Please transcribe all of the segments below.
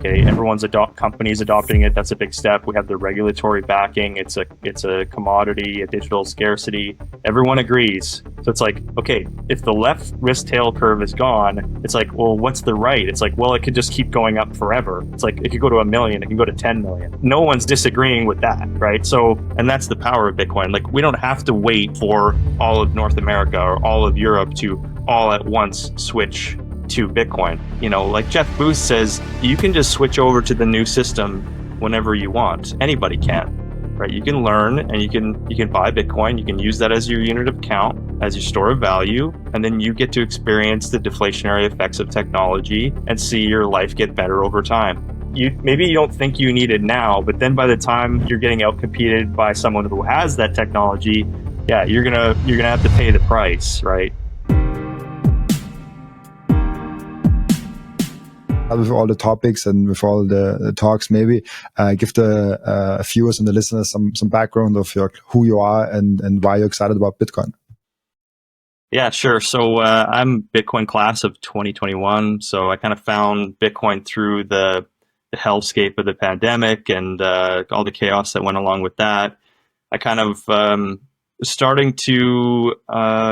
Okay, companies adopting it. That's a big step. We have the regulatory backing. It's a commodity, a digital scarcity. Everyone agrees. So it's like, okay, if the left risk tail curve is gone, it's like, well, what's the right? It's like, well, it could just keep going up forever. It's like it could go to 1 million, it can go to 10 million. No one's disagreeing with that, right? So, and that's the power of Bitcoin. Like, we don't have to wait for all of North America or all of Europe to all at once switch to Bitcoin. Like Jeff Booth says, you can just switch over to the new system whenever you want. Anybody can, right? You can learn and you can buy Bitcoin. You can use that as your unit of account, as your store of value, and then you get to experience the deflationary effects of technology and see your life get better over time. Maybe you don't think you need it now, but then by the time you're getting outcompeted by someone who has that technology, yeah, you're gonna have to pay the price, right? With all the topics and with all the talks, maybe give the viewers and the listeners some background of who you are and why you're excited about Bitcoin. Yeah, sure. So I'm Bitcoin class of 2021. So I kind of found Bitcoin through the hellscape of the pandemic and all the chaos that went along with that. I kind of starting to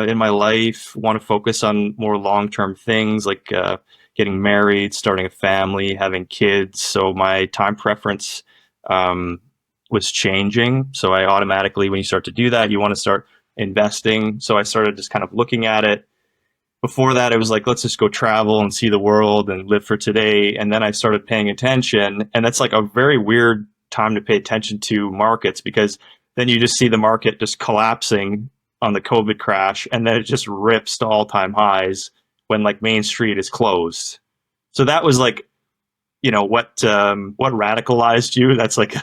in my life want to focus on more long-term things like getting married, starting a family, having kids. So my time preference was changing. So I automatically, when you start to do that, you want to start investing. So I started just kind of looking at it. Before that, it was like, let's just go travel and see the world and live for today. And then I started paying attention. And that's like a very weird time to pay attention to markets, because then you just see the market just collapsing on the COVID crash. And then it just rips to all-time highs when like Main Street is closed. So that was like, what radicalized you? That's like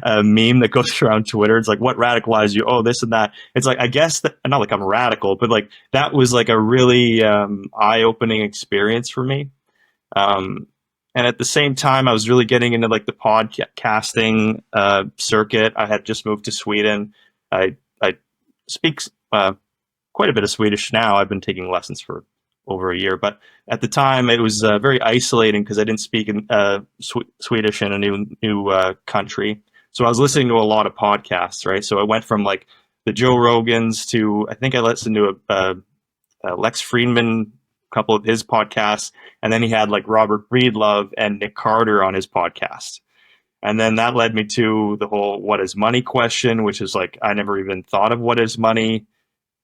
a meme that goes around Twitter. It's like, what radicalized you? Oh, this and that. It's like, I guess that, not like I'm radical, but like that was like a really eye-opening experience for me. And at the same time, I was really getting into like the podcasting circuit. I had just moved to Sweden. I speak quite a bit of Swedish now. I've been taking lessons for over a year, but at the time it was very isolating because I didn't speak in, Swedish in a new country. So I was listening to a lot of podcasts, right? So I went from like the Joe Rogans to, I think I listened to a Lex Friedman, a couple of his podcasts, and then he had like Robert Breedlove and Nick Carter on his podcast. And then that led me to the whole what is money question, which is like, I never even thought of what is money.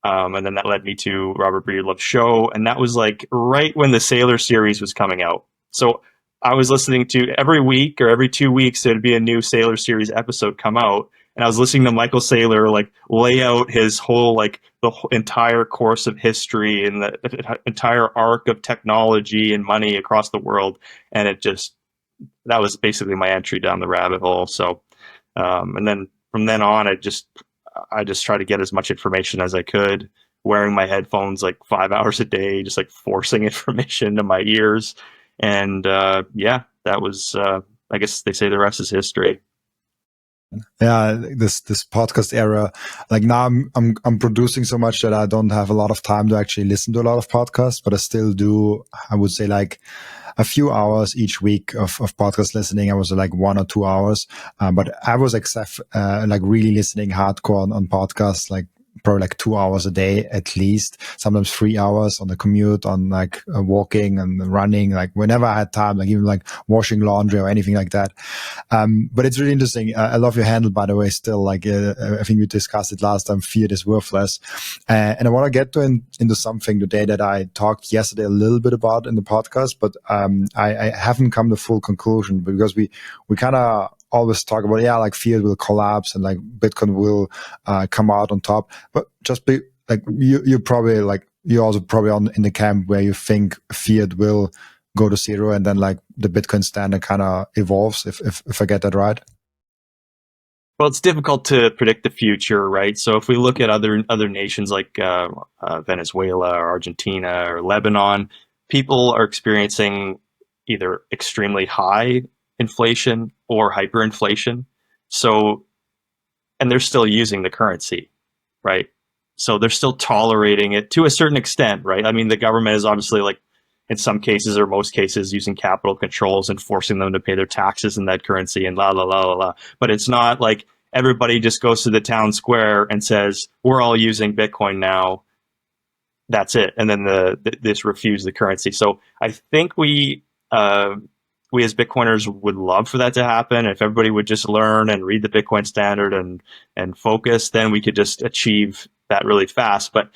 And then that led me to Robert Breedlove's show. And that was like right when the Seyr series was coming out. So I was listening to every week or every 2 weeks, there'd be a new Seyr series episode come out. And I was listening to Michael Seyr like lay out his whole, like the entire course of history and the entire arc of technology and money across the world. And that was basically my entry down the rabbit hole. So, and then from then on, I just tried to get as much information as I could, wearing my headphones like 5 hours a day, just like forcing information into my ears. And yeah, that was, I guess they say the rest is history. Yeah, this podcast era, like now I'm producing so much that I don't have a lot of time to actually listen to a lot of podcasts, but I still do, I would say like a few hours each week of podcast listening. I was like 1 or 2 hours, but I was like really listening hardcore on podcasts, like probably like 2 hours a day at least, sometimes 3 hours on the commute, on like walking and running, like whenever I had time, like even like washing laundry or anything like that. But it's really interesting. I love your handle, by the way, still. Like I think we discussed it last time, Fiat is worthless. And I want to get into something today that I talked yesterday a little bit about in the podcast, but I haven't come to full conclusion, because we kind of always talk about, yeah, like Fiat will collapse and like Bitcoin will come out on top. But just be like, you're probably like, you're also probably in the camp where you think Fiat will go to zero and then like the Bitcoin standard kind of evolves, if I get that right. Well, it's difficult to predict the future, right? So if we look at other nations like Venezuela or Argentina or Lebanon, people are experiencing either extremely high inflation or hyperinflation. So, and they're still using the currency, right? So they're still tolerating it to a certain extent, right? I mean, the government is obviously like, in some cases or most cases using capital controls and forcing them to pay their taxes in that currency and la la la la la. But it's not like everybody just goes to the town square and says, we're all using Bitcoin now. That's it. And then this refuse the currency. So I think we as Bitcoiners would love for that to happen. If everybody would just learn and read the Bitcoin standard and focus, then we could just achieve that really fast. But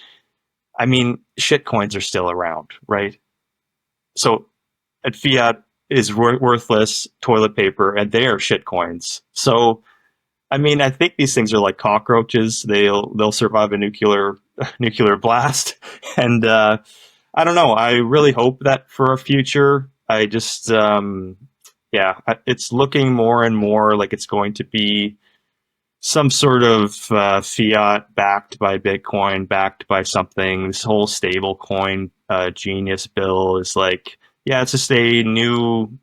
I mean, shitcoins are still around, right? So at Fiat is worthless toilet paper, and they are shitcoins. So I mean, I think these things are like cockroaches. They'll survive a nuclear blast, and I don't know. I really hope that for a future. I just it's looking more and more like it's going to be some sort of fiat backed by Bitcoin, backed by something. This whole stable coin genius bill is like, yeah, it's just a new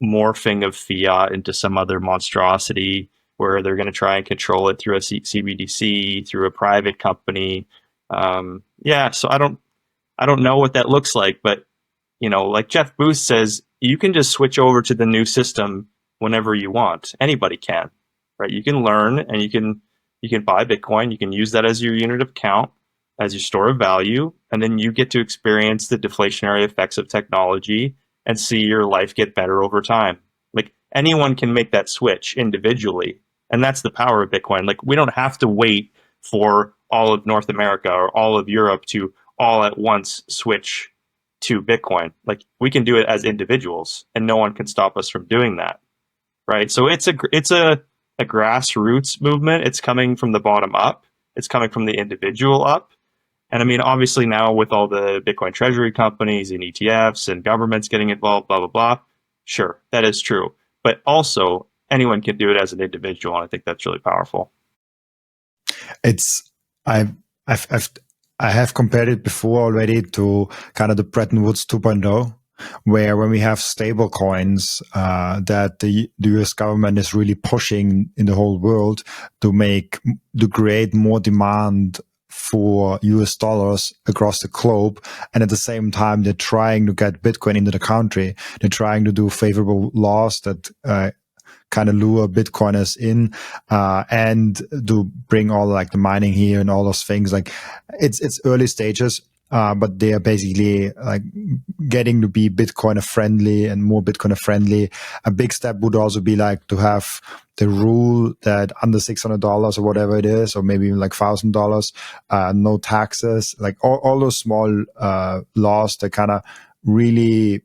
morphing of fiat into some other monstrosity where they're going to try and control it through a CBDC, through a private company. So I don't know what that looks like, but like Jeff Booth says, you can just switch over to the new system whenever you want. Anybody can, right? You can learn and you can buy Bitcoin. You can use that as your unit of account, as your store of value, and then you get to experience the deflationary effects of technology and see your life get better over time. Like anyone can make that switch individually. And that's the power of Bitcoin. Like we don't have to wait for all of North America or all of Europe to all at once switch to Bitcoin. Like we can do it as individuals and no one can stop us from doing that. Right. So it's a grassroots movement. It's coming from the bottom up. It's coming from the individual up. And I mean, obviously now with all the Bitcoin treasury companies and ETFs and governments getting involved, blah, blah, blah. Sure, that is true. But also anyone can do it as an individual. And I think that's really powerful. I have compared it before already to kind of the Bretton Woods 2.0, where when we have stable coins that the US government is really pushing in the whole world to create more demand for US dollars across the globe. And at the same time, they're trying to get Bitcoin into the country. They're trying to do favorable laws that kind of lure Bitcoiners in and to bring all like the mining here and all those things. Like it's early stages, but they are basically like getting to be Bitcoiner friendly and more Bitcoiner friendly. A big step would also be like to have the rule that under $600 or whatever it is, or maybe even like $1,000, no taxes, like all those small laws that kind of really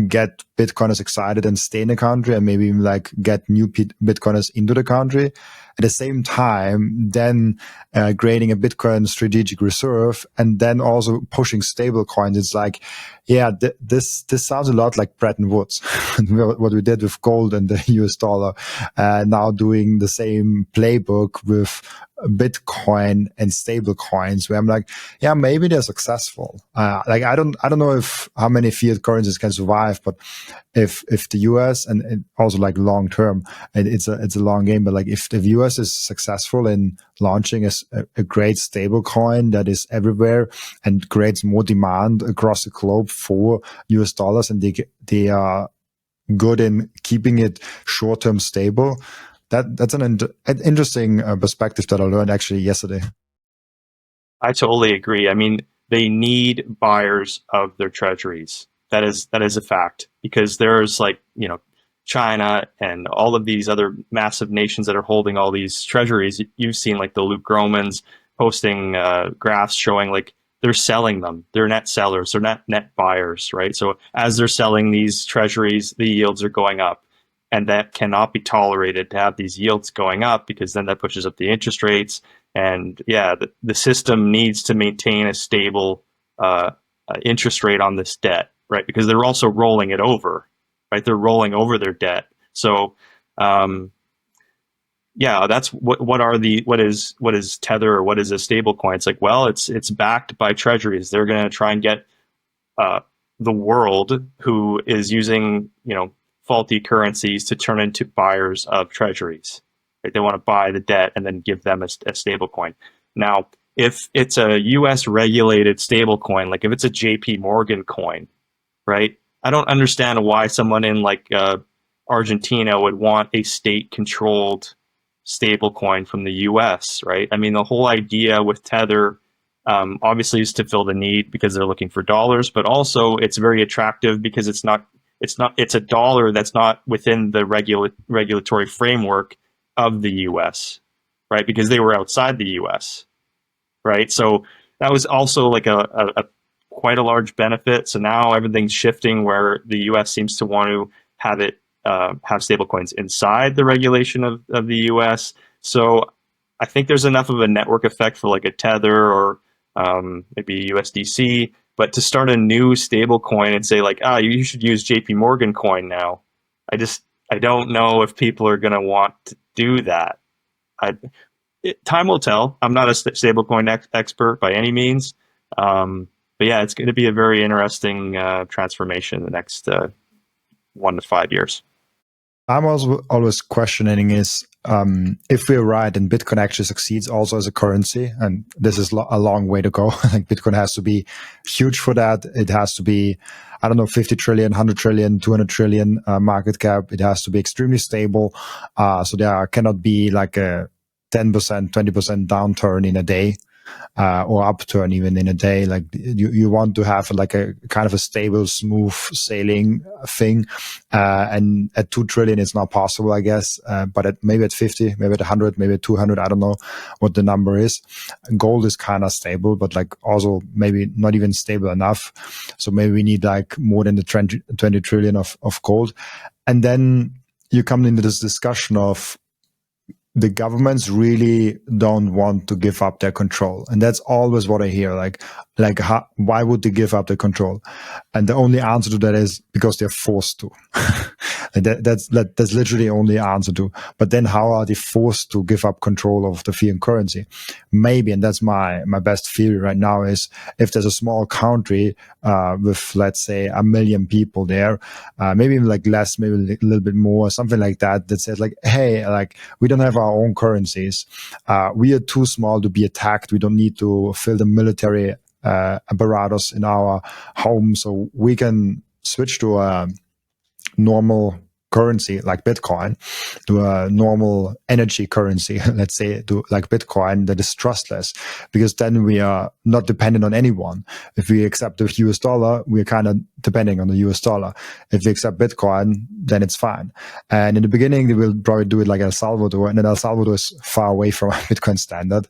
get Bitcoiners excited and stay in the country and maybe even like get new Bitcoiners into the country. At the same time, then creating a Bitcoin strategic reserve and then also pushing stable coins. It's like, yeah, this sounds a lot like Bretton Woods, what we did with gold and the US dollar, now doing the same playbook with Bitcoin and stable coins, where I'm like, yeah, maybe they're successful. Like I don't know how many fiat currencies can survive, but if the US and also like long term, it's a long game, but like if the US is successful in launching a great stable coin that is everywhere and creates more demand across the globe for US dollars, and they are good in keeping it short term stable, that's an interesting perspective that I learned actually yesterday. I totally agree. I mean, they need buyers of their treasuries. That is a fact, because there's like, China and all of these other massive nations that are holding all these treasuries. You've seen like the Luke Gromans posting graphs showing like they're selling them. They're net sellers. They're not net buyers, right? So as they're selling these treasuries, the yields are going up. And that cannot be tolerated to have these yields going up, because then that pushes up the interest rates. And yeah, the system needs to maintain a stable interest rate on this debt, right? Because they're also rolling it over, right? They're rolling over their debt. So that's what is Tether, or what is a stable coin? It's like, well, it's backed by treasuries. They're going to try and get the world who is using, faulty currencies to turn into buyers of treasuries. Right? They want to buy the debt and then give them a stable coin. Now, if it's a US regulated stable coin, like if it's a JP Morgan coin, right? I don't understand why someone in like Argentina would want a state controlled stable coin from the US, right? I mean, the whole idea with Tether obviously is to fill the need because they're looking for dollars, but also it's very attractive because it's a dollar that's not within the regulatory framework of the US, right? Because they were outside the US, right? So that was also like a quite a large benefit. So now everything's shifting where the US seems to want to have it have stablecoins inside the regulation of the US. So I think there's enough of a network effect for like a Tether or maybe USDC, but to start a new stablecoin and say like, you should use JP Morgan coin now. I don't know if people are going to want to do that. Time will tell. I'm not a stablecoin expert by any means. But yeah, it's going to be a very interesting transformation in the next 1 to 5 years. I'm also always questioning is if we're right and Bitcoin actually succeeds also as a currency, and this is a long way to go. Like Bitcoin has to be huge for that. It has to be, I don't know, 50 trillion, 100 trillion, 200 trillion market cap. It has to be extremely stable. So there cannot be like a 10%, 20% downturn in a day. Or upturn even in a day. Like you want to have like a kind of a stable, smooth sailing thing. And at 2 trillion, it's not possible, I guess. But maybe at 50, maybe at 100, maybe at 200, I don't know what the number is. Gold is kind of stable, but like also maybe not even stable enough. So maybe we need like more than the 20 trillion of gold. And then you come into this discussion of the governments really don't want to give up their control. And that's always what I hear. Why would they give up their control? And the only answer to that is because they're forced to. That's literally the only answer to. But then how are they forced to give up control of the fiat currency? Maybe, and that's my best theory right now, is if there's a small country with, let's say, 1 million people there, maybe even like less, maybe a little bit more, something like that, that says like, hey, like we don't have our own currencies. We are too small to be attacked. We don't need to fill the military apparatus in our home, so we can switch to a normal currency like Bitcoin, to a normal energy currency, let's say, to like Bitcoin, that is trustless, because then we are not dependent on anyone. If we accept the US dollar, we're kind of depending on the US dollar. If we accept Bitcoin, then it's fine. And in the beginning, they will probably do it like El Salvador, and then El Salvador is far away from Bitcoin standard.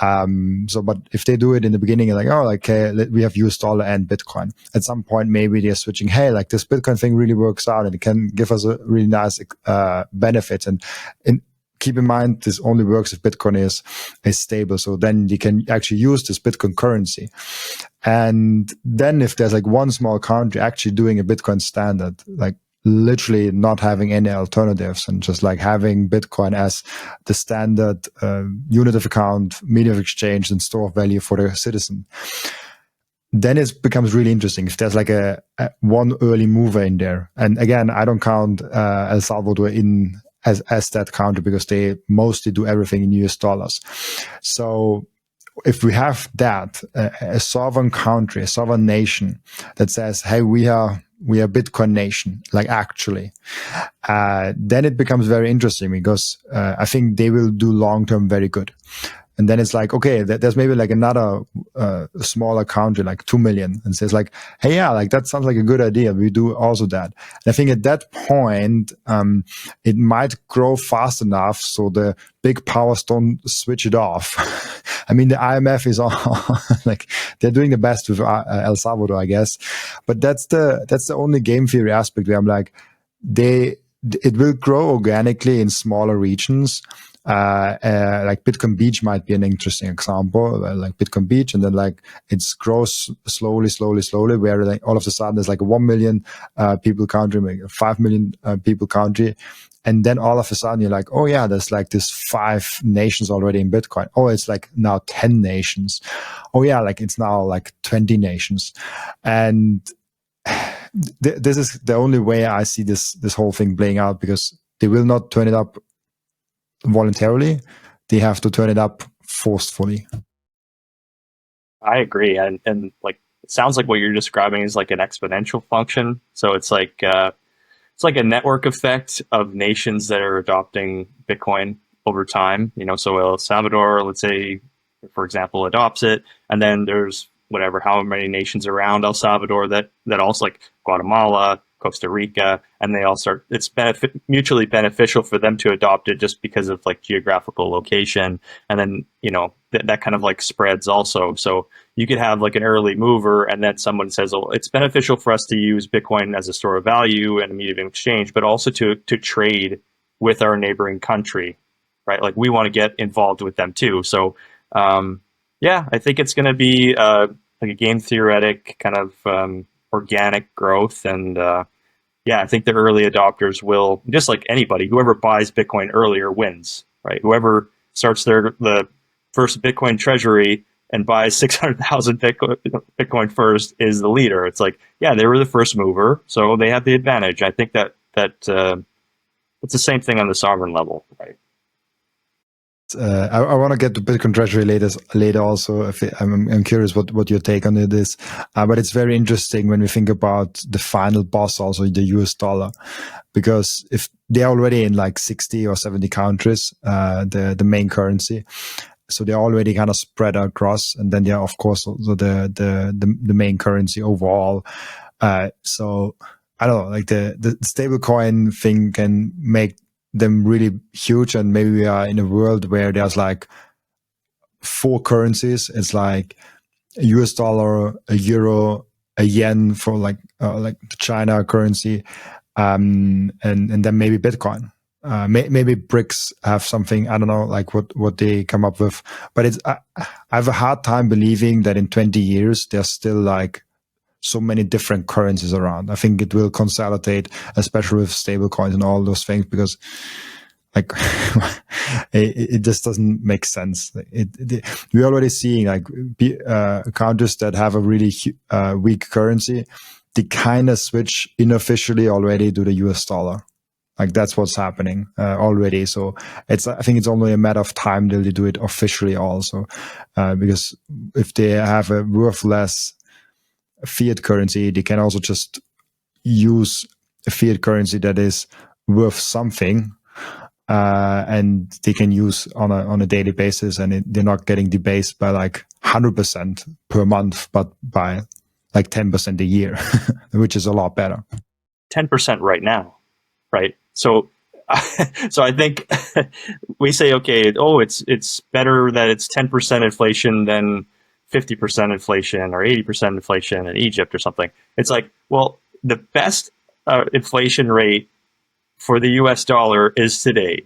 But if they do it in the beginning, like, we have US dollar and Bitcoin. At some point, maybe they're switching, hey, like this Bitcoin thing really works out and it can give us a really nice benefit. And keep in mind, this only works if Bitcoin is stable. So then you can actually use this Bitcoin currency. And then if there's like one small country actually doing a Bitcoin standard, like literally not having any alternatives and just like having Bitcoin as the standard unit of account, medium of exchange, and store of value for the citizen, then it becomes really interesting. If there's like a one early mover in there, and again, I don't count El Salvador in as that country because they mostly do everything in US dollars. So if we have that, a sovereign country, a sovereign nation that says, hey, we are Bitcoin nation, like actually, then it becomes very interesting because I think they will do long-term very good. And then it's like, okay, there's maybe like another smaller country, like 2 million, and says like, hey, yeah, like that sounds like a good idea. We do also that. And I think at that point, it might grow fast enough so the big powers don't switch it off. I mean, the IMF is all like they're doing the best with El Salvador, I guess. But that's the only game theory aspect where I'm like, it will grow organically in smaller regions. Like Bitcoin Beach might be an interesting example, like Bitcoin Beach, and then like it grows slowly, where like all of a sudden there's like a 1 million people country, maybe a 5 million people country. And then all of a sudden you're like, oh yeah, there's like this 5 nations already in Bitcoin. Oh, it's like now 10 nations. Oh yeah, like it's now like 20 nations. And this is the only way I see this whole thing playing out, because they will not turn it up voluntarily. They have to turn it up forcefully. I agree, and like it sounds like what you're describing is like an exponential function. So it's like a network effect of nations that are adopting Bitcoin over time. You know, so El Salvador, let's say, for example, adopts it, and then there's whatever, how many nations around El Salvador that also, like Guatemala, Costa Rica, and they all start. It's mutually beneficial for them to adopt it just because of like geographical location, and then you know that kind of like spreads also. So you could have like an early mover, and then someone says, "Oh, it's beneficial for us to use Bitcoin as a store of value and a medium of exchange, but also to trade with our neighboring country, right? Like we want to get involved with them too." So yeah, I think it's going to be like a game theoretic kind of organic growth, and yeah, I think the early adopters will, just like anybody, whoever buys Bitcoin earlier wins, right? Whoever starts the first Bitcoin treasury and buys 600,000 Bitcoin first is the leader. It's like, yeah, they were the first mover, so they have the advantage. I think that it's the same thing on the sovereign level, right? I want to get to Bitcoin Treasury later also. I'm curious what your take on it is. But it's very interesting when we think about the final boss, also the US dollar, because if they're already in like 60 or 70 countries, the main currency, so they're already kind of spread across, and then they're of course also the main currency overall. So I don't know, like the stablecoin thing can make them really huge, and maybe we are in a world where there's like 4 currencies. It's like a US dollar, a euro, a yen for like the China currency, and then maybe Bitcoin. Maybe BRICS have something, I don't know, like what they come up with, but it's I have a hard time believing that in 20 years there's still like so many different currencies around. I think it will consolidate, especially with stable coins and all those things, because like it just doesn't make sense. We're already seeing like countries that have a really weak currency, they kind of switch unofficially already to the US dollar. Like that's what's happening already. So I think it's only a matter of time till they do it officially also, because if they have a worthless fiat currency, they can also just use a fiat currency that is worth something, and they can use on a daily basis, and they're not getting debased by like 100% per month, but by like 10% a year, which is a lot better. 10% right now, right? So so I think we say, okay, oh, it's better that it's 10% inflation than 50% inflation or 80% inflation in Egypt or something. It's like, well, the best inflation rate for the US dollar is today.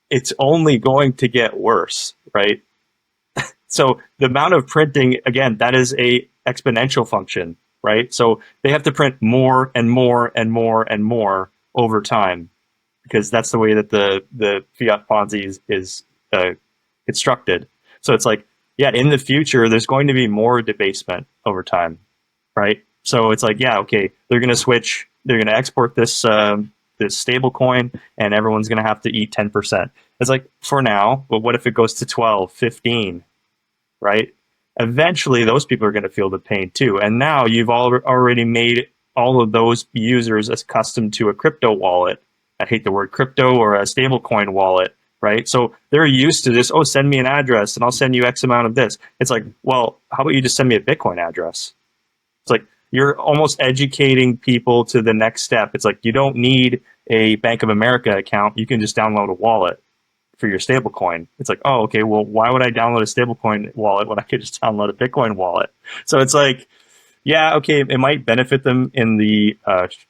It's only going to get worse, right? So the amount of printing, again, that is a exponential function, right? So they have to print more and more and more and more over time, because that's the way that the fiat Ponzi is constructed. So it's like, yeah, in the future, there's going to be more debasement over time, right? So it's like, yeah, okay, they're going to switch, they're going to export this this stable coin, and everyone's going to have to eat 10%. It's like, for now, but what if it goes to 12, 15, right? Eventually, those people are going to feel the pain too. And now you've already made all of those users accustomed to a crypto wallet. I hate the word crypto, or a stablecoin wallet, right? So they're used to this, oh, send me an address and I'll send you X amount of this. It's like, well, how about you just send me a Bitcoin address? It's like, you're almost educating people to the next step. It's like, you don't need a Bank of America account. You can just download a wallet for your stablecoin. It's like, oh, okay, well, why would I download a stablecoin wallet when I could just download a Bitcoin wallet? So it's like, yeah, okay, it might benefit them in the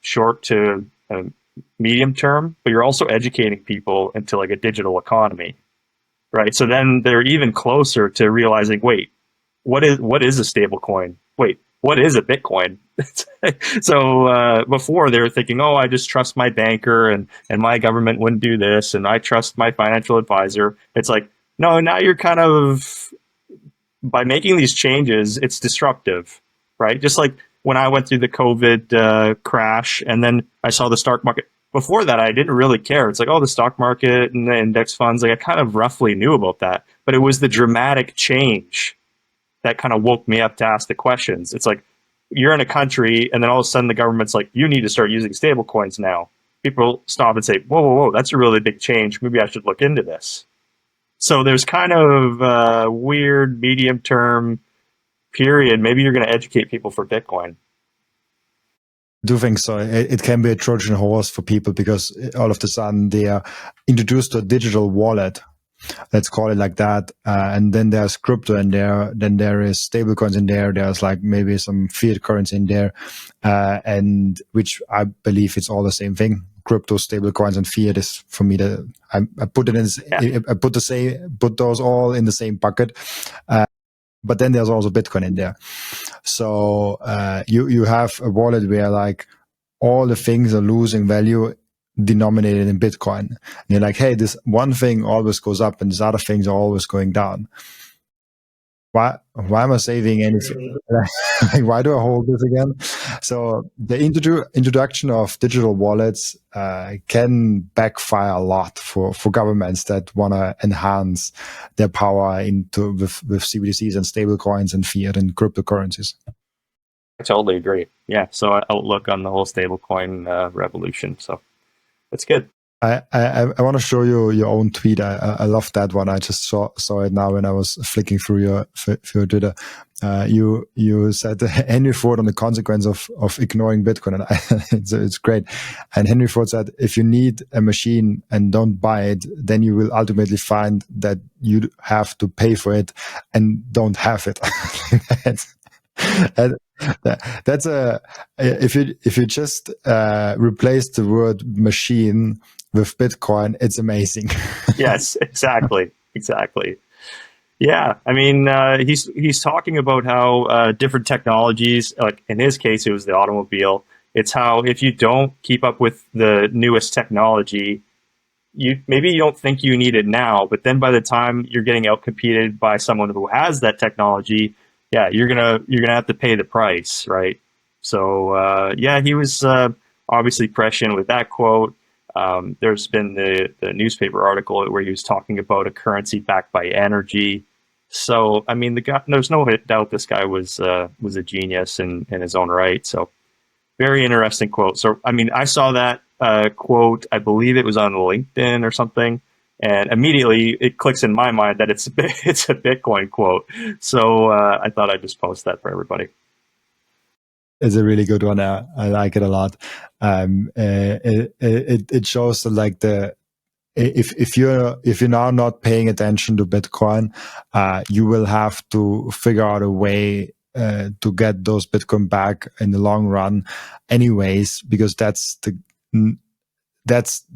short to medium term, but you're also educating people into like a digital economy, right? So then they're even closer to realizing, wait, what is a stable coin? Wait, what is a Bitcoin? So before they were thinking, oh, I just trust my banker, and my government wouldn't do this, and I trust my financial advisor. It's like, no, now you're kind of, by making these changes, it's disruptive, right? Just like when I went through the COVID crash, and then I saw the stock market. Before that, I didn't really care. It's like, oh, the stock market and the index funds, like I kind of roughly knew about that. But it was the dramatic change that kind of woke me up to ask the questions. It's like you're in a country, and then all of a sudden the government's like, you need to start using stable coins now. People stop and say, whoa, whoa, whoa, that's a really big change. Maybe I should look into this. So there's kind of a weird medium term period. Maybe you're going to educate people for Bitcoin. I do think so. It can be a Trojan horse for people because all of a sudden they are introduced to a digital wallet. Let's call it like that. And then there's crypto in there. Then there is stablecoins in there. There's like maybe some fiat currency in there. And which I believe it's all the same thing. Crypto, stablecoins, and fiat is for me I put it in. Yeah. I put those all in the same bucket. But then there's also Bitcoin in there. So you have a wallet where like all the things are losing value denominated in Bitcoin. And you're like, hey, this one thing always goes up and these other things are always going down. Why am I saving anything? Like, why do I hold this again? So the introduction of digital wallets can backfire a lot for governments that want to enhance their power with CBDCs and stablecoins and fiat and cryptocurrencies. I totally agree. Yeah. So outlook on the whole stablecoin revolution. So that's good. I want to show you your own tweet. I love that one. I just saw it now when I was flicking through your Twitter. You said Henry Ford on the consequence of ignoring Bitcoin, and it's great. And Henry Ford said, if you need a machine and don't buy it, then you will ultimately find that you have to pay for it and don't have it. That's if you just replace the word machine with Bitcoin, it's amazing. Yes, exactly. Yeah, I mean, he's talking about how different technologies, like in his case, it was the automobile. It's how if you don't keep up with the newest technology, maybe you don't think you need it now, but then by the time you're getting outcompeted by someone who has that technology, yeah, you're gonna have to pay the price, right? So yeah, he was obviously prescient with that quote. There's been the newspaper article where he was talking about a currency backed by energy. So I mean, there's no doubt this guy was a genius in his own right. So very interesting quote. So I mean, I saw that quote. I believe it was on LinkedIn or something. And immediately it clicks in my mind that it's a Bitcoin quote. So I thought I'd just post that for everybody. It's a really good one. I like it a lot. It shows that like if you're now not paying attention to Bitcoin, you will have to figure out a way to get those Bitcoin back in the long run, anyways, because that's the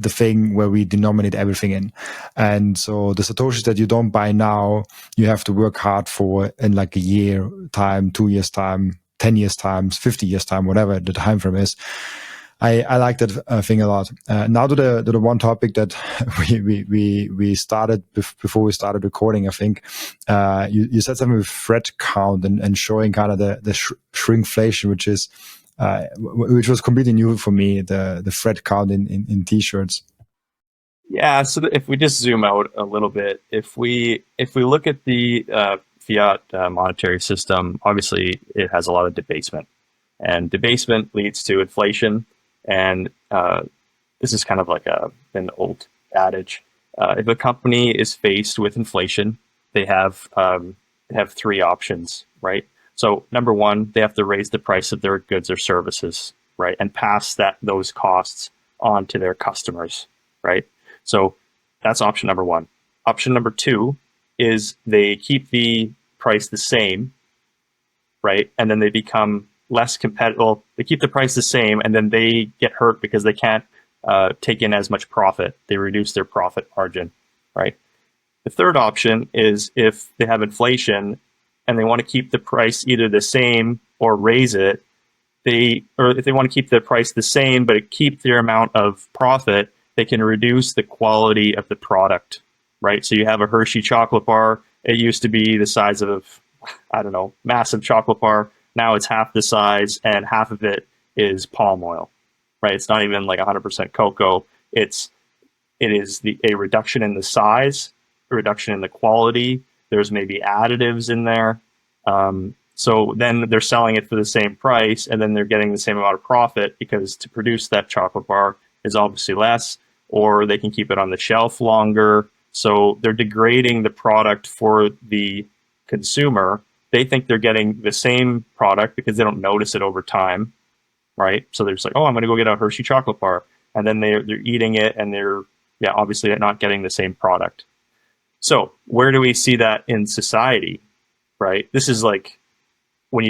thing where we denominate everything in. And so the Satoshis that you don't buy now, you have to work hard for in like a year time, 2 years time, 10 years time, 50 years time, whatever the time frame is. I like that thing a lot. Now to the one topic that we started before we started recording, I think you said something with thread count and showing kind of the shrinkflation, which was completely new for me, the thread count in t-shirts. Yeah, so if we just zoom out a little bit, if we look at the fiat monetary system, obviously it has a lot of debasement, and debasement leads to inflation. And this is kind of like an old adage. If a company is faced with inflation, they have three options, right? So number one, they have to raise the price of their goods or services, right, and pass those costs on to their customers, right? So that's option number one. Option number two is they keep the price the same, right, and then they become less competitive. Well, they keep the price the same, and then they get hurt because they can't take in as much profit. They reduce their profit margin, right? The third option is if they have inflation and they want to keep the price either the same or raise it, or if they want to keep the price the same but keep their amount of profit, they can reduce the quality of the product, right? So you have a Hershey chocolate bar. It used to be the size of, I don't know, massive chocolate bar. Now it's half the size, and half of it is palm oil, right? It's not even like 100% cocoa. It is a reduction in the size, a reduction in the quality. There's maybe additives in there. So then they're selling it for the same price, and then they're getting the same amount of profit, because to produce that chocolate bar is obviously less, or they can keep it on the shelf longer. So they're degrading the product for the consumer. They think they're getting the same product because they don't notice it over time, right? So they're just like, oh, I'm going to go get a Hershey chocolate bar. And then they're eating it, and they're, yeah, obviously not getting the same product. So where do we see that in society, right? This is like, when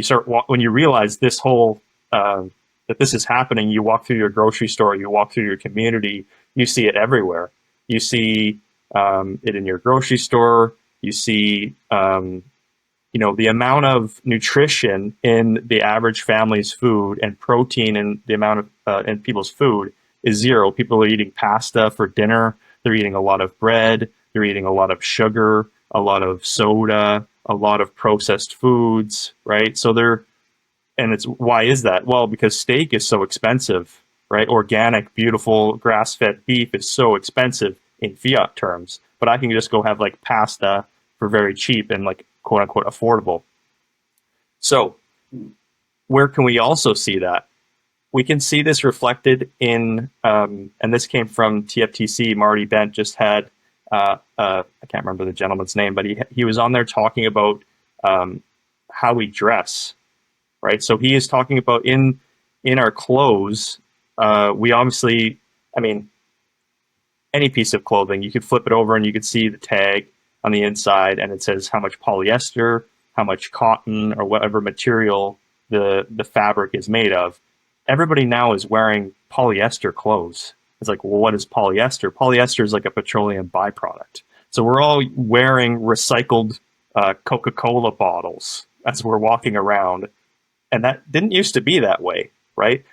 you realize this whole, that this is happening, you walk through your grocery store, you walk through your community, you see it everywhere. You see it in your grocery store. You see, the amount of nutrition in the average family's food, and protein in the amount of in people's food is zero. People are eating pasta for dinner. They're eating a lot of bread. They're eating a lot of sugar, a lot of soda, a lot of processed foods, right? And it's, why is that? Well, because steak is so expensive, right? Organic, beautiful, grass-fed beef is so expensive in fiat terms, but I can just go have like pasta for very cheap and like quote unquote affordable. So where can we also see that? We can see this reflected in, and this came from TFTC. Marty Bent just had, I can't remember the gentleman's name, but he was on there talking about how we dress, right? So he is talking about in our clothes, we obviously, I mean, any piece of clothing, you could flip it over and you could see the tag on the inside, and it says how much polyester, how much cotton, or whatever material the fabric is made of. Everybody now is wearing polyester clothes. It's like, well, what is polyester? Polyester is like a petroleum byproduct. So we're all wearing recycled Coca-Cola bottles as we're walking around. And that didn't used to be that way, right?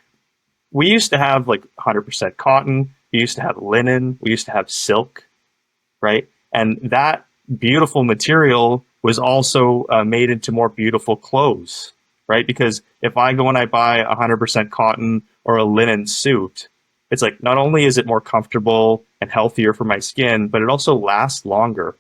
We used to have like 100% cotton. We used to have linen. We used to have silk, right? And that beautiful material was also made into more beautiful clothes, right? Because if I go and I buy 100% cotton or a linen suit, it's like, not only is it more comfortable and healthier for my skin, but it also lasts longer,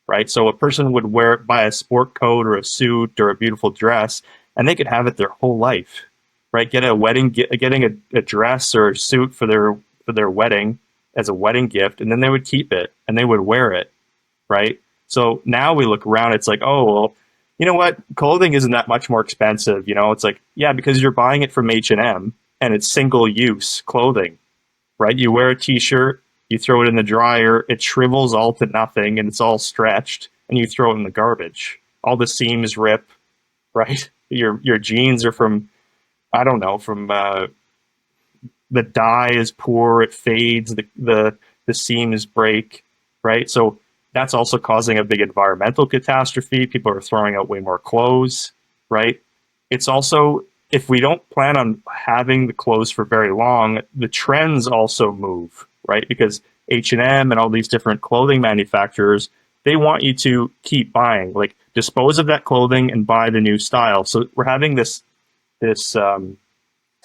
right? So a person would buy a sport coat or a suit or a beautiful dress, and they could have it their whole life, right? Getting a dress or a suit for their wedding as a wedding gift, and then they would keep it and they would wear it, right? So now we look around, it's like, oh, well, you know what? Clothing isn't that much more expensive. It's like, yeah, because you're buying it from H&M and it's single-use clothing, right? You wear a t-shirt, you throw it in the dryer, it shrivels all to nothing and it's all stretched, and you throw it in the garbage. All the seams rip, right? Your jeans are from, I don't know, from the dye is poor, it fades, the seams break, right? So that's also causing a big environmental catastrophe. People are throwing out way more clothes, right? It's also, if we don't plan on having the clothes for very long, the trends also move, right? Because H&M and all these different clothing manufacturers, they want you to keep buying, like dispose of that clothing and buy the new style. So we're having this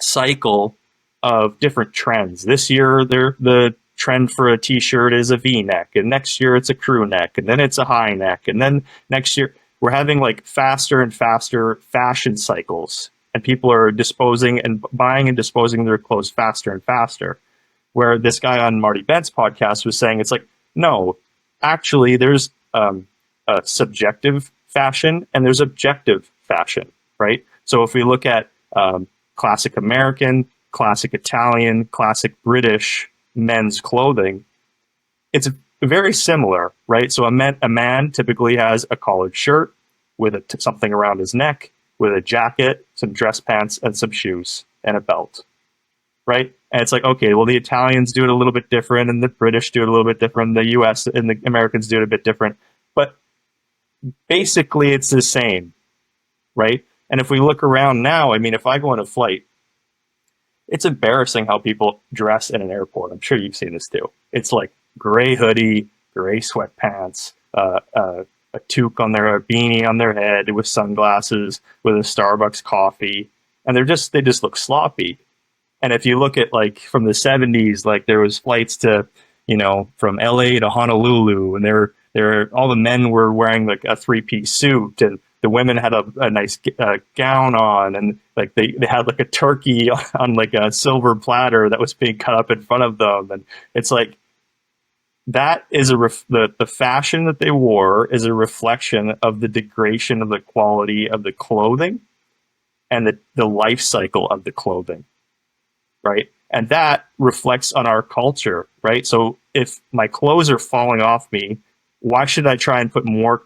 cycle of different trends. This year, the trend for a t-shirt is a V-neck, and next year it's a crew neck, and then it's a high neck, and then next year we're having like faster and faster fashion cycles, and people are disposing and buying and disposing their clothes faster and faster. Where this guy on Marty Bent's podcast was saying, it's like, no, actually there's a subjective fashion and there's objective fashion, right? So if we look at classic American, classic Italian, classic British men's clothing, it's very similar, right? So a man typically has a collared shirt with something around his neck, with a jacket, some dress pants, and some shoes, and a belt, right? And it's like, okay, well, the Italians do it a little bit different, and the British do it a little bit different, the US and the Americans do it a bit different, but basically it's the same, right? And if we look around now, I mean, if I go on a flight, it's embarrassing how people dress in an airport. I'm sure you've seen this too. It's like gray hoodie, gray sweatpants, a toque on a beanie on their head with sunglasses, with a Starbucks coffee, and they just look sloppy. And if you look at like from the 70s, like there was flights to, from LA to Honolulu, and all the men were wearing like a 3-piece suit, and the women had a nice gown on, and like they had like a turkey on like a silver platter that was being cut up in front of them, and it's like that is the fashion that they wore is a reflection of the degradation of the quality of the clothing and the life cycle of the clothing, right? And that reflects on our culture, right? So if my clothes are falling off me, why should I try and put more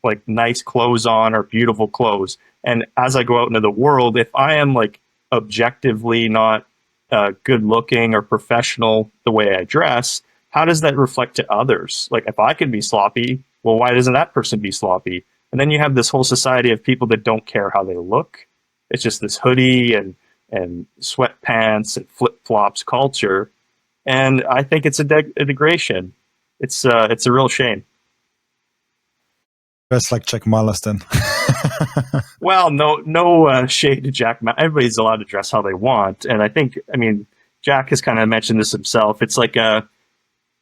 like nice clothes on or beautiful clothes? And as I go out into the world, if I am like objectively not good looking or professional the way I dress, how does that reflect to others? Like if I can be sloppy, well, why doesn't that person be sloppy? And then you have this whole society of people that don't care how they look. It's just this hoodie and sweatpants and flip-flops culture. And I think it's a degradation. It's a real shame. Dress like Jack Marliston. Well, no shade to Jack. Everybody's allowed to dress how they want. And I think, I mean, Jack has kind of mentioned this himself. It's like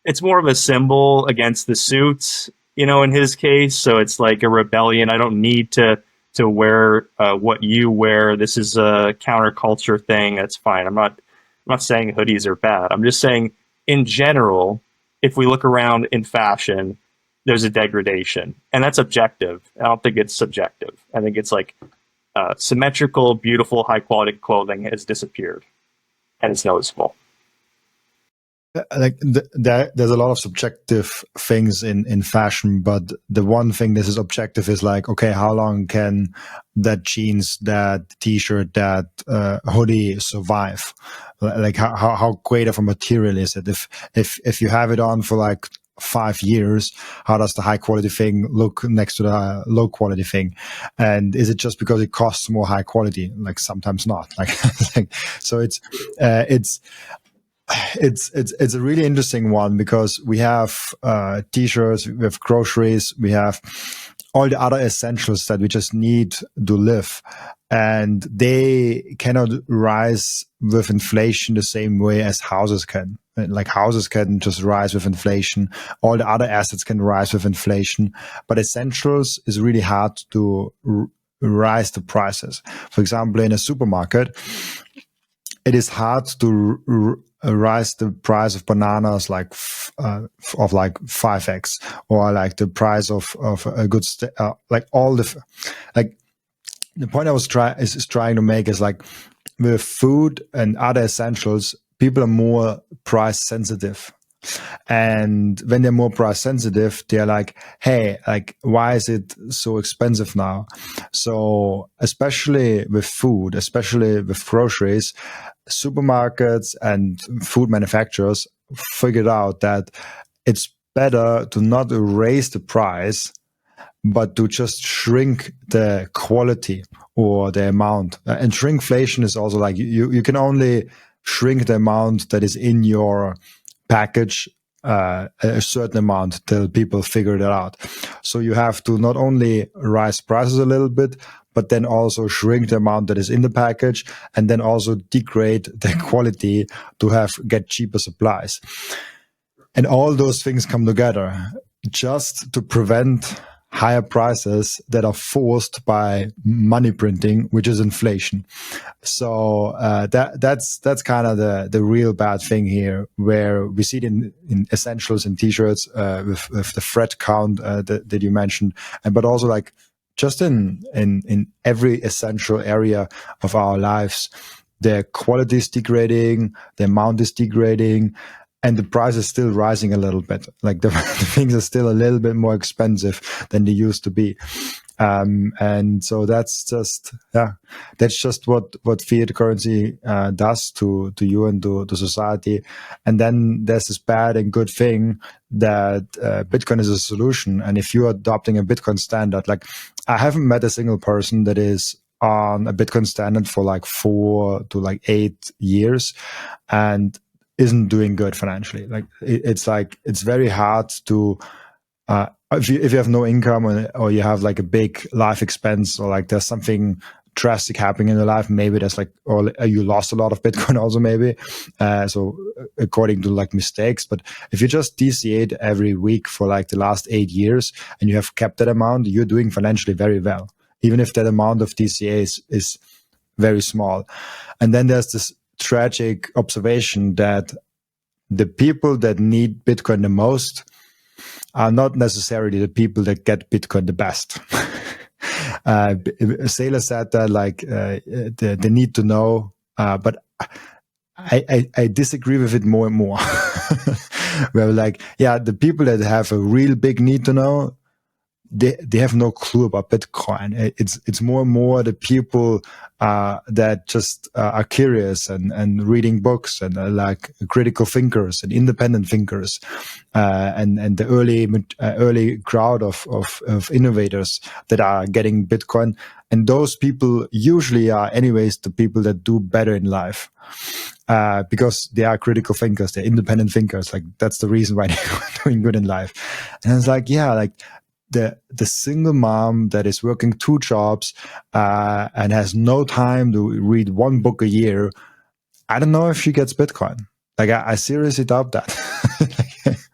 it's more of a symbol against the suits, you know, in his case. So it's like a rebellion. I don't need to wear what you wear. This is a counterculture thing. That's fine. I'm not saying hoodies are bad. I'm just saying in general, if we look around in fashion, there's a degradation, and that's objective. I don't think it's subjective. I think it's like symmetrical, beautiful, high quality clothing has disappeared, and it's noticeable. Like there's a lot of subjective things in fashion, but the one thing this is objective is like, okay, how long can that jeans, that t-shirt, that hoodie survive? Like how great of a material is it? If you have it on for like 5 years, how does the high quality thing look next to the low quality thing? And is it just because it costs more high quality? Like sometimes not. Like, so it's a really interesting one, because we have t-shirts, we have groceries, we have all the other essentials that we just need to live, and they cannot rise with inflation the same way as houses can. Like houses can just rise with inflation, all the other assets can rise with inflation, but essentials is really hard to rise the prices. For example, in a supermarket, it is hard to rise the price of bananas like of like 5x, or like the price of a good like all the like the point I was trying to make is like with food and other essentials, people are more price sensitive. And when they're more price sensitive, they're like, hey, like, why is it so expensive now? So especially with food, especially with groceries, supermarkets and food manufacturers figured out that it's better to not raise the price, but to just shrink the quality or the amount. And shrinkflation is also like you can only shrink the amount that is in your package a certain amount till people figure it out. So you have to not only rise prices a little bit, but then also shrink the amount that is in the package, and then also degrade the quality to get cheaper supplies. And all those things come together just to prevent higher prices that are forced by money printing, which is inflation. So that's kind of the real bad thing here, where we see it in essentials and t-shirts with the thread count that you mentioned, but also like just in every essential area of our lives, the quality is degrading, the amount is degrading, and the price is still rising a little bit. Like the things are still a little bit more expensive than they used to be. And so that's just what fiat currency does to you and to society. And then there's this bad and good thing that Bitcoin is a solution. And if you're adopting a Bitcoin standard, like I haven't met a single person that is on a Bitcoin standard for like 4 to like 8 years and isn't doing good financially. Like it's very hard to if you have no income or you have like a big life expense, or like there's something drastic happening in your life. Maybe that's like, or you lost a lot of Bitcoin also maybe. So according to like mistakes, but if you just DCA'd every week for like the last 8 years and you have kept that amount, you're doing financially very well, even if that amount of DCA is very small. And then there's this tragic observation that the people that need Bitcoin the most are not necessarily the people that get Bitcoin the best. Seyr said that like the need to know, but I disagree with it more and more. Where like, yeah, the people that have a real big need to know, they have no clue about Bitcoin. It's more and more the people that just are curious and reading books and like critical thinkers and independent thinkers, and the early crowd of innovators that are getting Bitcoin. And those people usually are anyways the people that do better in life. Because they are critical thinkers, they're independent thinkers. Like that's the reason why they're doing good in life. And it's like, yeah, like the single mom that is working 2 jobs and has no time to read 1 book a year, I don't know if she gets Bitcoin. Like I seriously doubt that.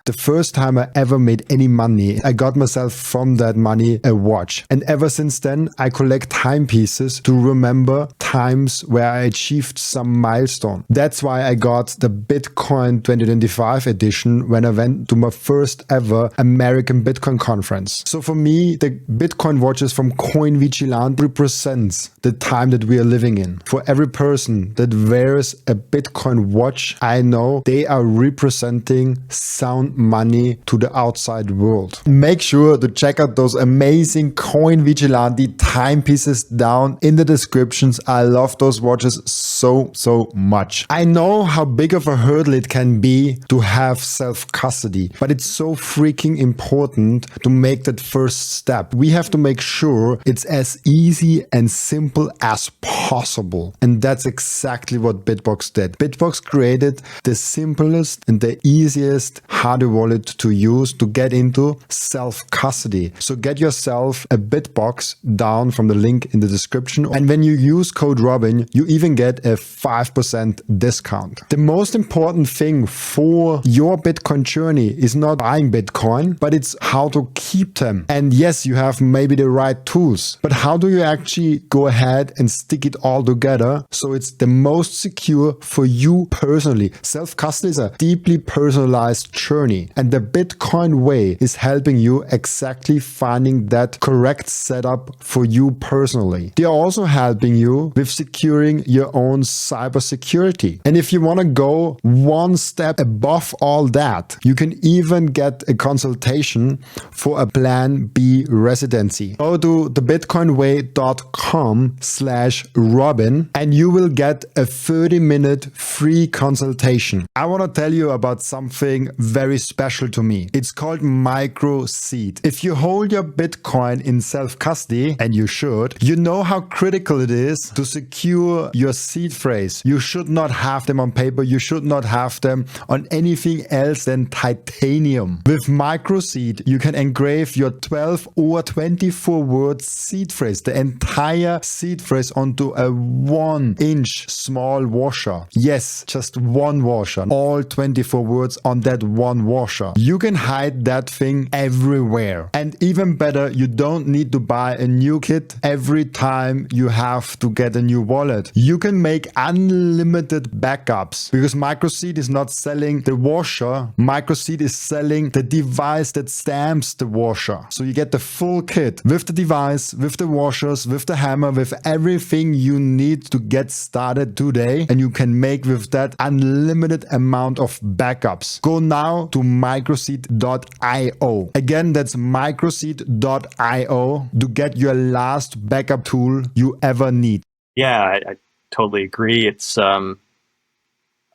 The first time I ever made any money, I got myself from that money a watch. And ever since then, I collect timepieces to remember times where I achieved some milestone. That's why I got the Bitcoin 2025 edition when I went to my first ever American Bitcoin conference. So for me, the Bitcoin watches from Coin Vigilant represents the time that we are living in. For every person that wears a Bitcoin watch, I know they are representing sound money to the outside world. Make sure to check out those amazing Coin Vigilante timepieces down in the descriptions. I love those watches so much. I know how big of a hurdle it can be to have self-custody, but it's so freaking important to make that first step. We have to make sure it's as easy and simple as possible. And that's exactly what BitBox did. BitBox created the simplest and the easiest hardware wallet to use to get into self-custody. So get yourself a BitBox down from the link in the description. And when you use code Robin, you even get a 5% discount. The most important thing for your Bitcoin journey is not buying Bitcoin, but it's how to keep them. And yes, you have maybe the right tools, but how do you actually go ahead and stick it all together so it's the most secure for you personally? Self-custody is a deeply personalized journey, and the Bitcoin way is helping you exactly finding that correct setup for you personally. They are also helping you with securing your own cybersecurity. And if you want to go one step above all that, you can even get a consultation for a Plan B residency. Go to thebitcoinway.com/Robin and you will get a 30-minute free consultation. I want to tell you about something very special to me. It's called Microseed. If you hold your Bitcoin in self-custody, and you should, you know how critical it is to secure your seed phrase. You should not have them on paper. You should not have them on anything else than titanium. With Microseed, you can engrave your 12 or 24 word seed phrase, the entire seed phrase, onto a 1-inch small washer. Yes, just one washer. All 24 words on that one washer. You can hide that thing everywhere. And even better, you don't need to buy a new kit every time you have to get a new wallet. You can make unlimited backups because Microseed is not selling the washer. Microseed is selling the device that stamps the washer. So you get the full kit with the device, with the washers, with the hammer, with everything you need to get started today. And you can make with that unlimited amount of backups. Go now to microseed.io. Again, that's microseed.io to get your last backup tool you ever need. Yeah, I totally agree. It's I've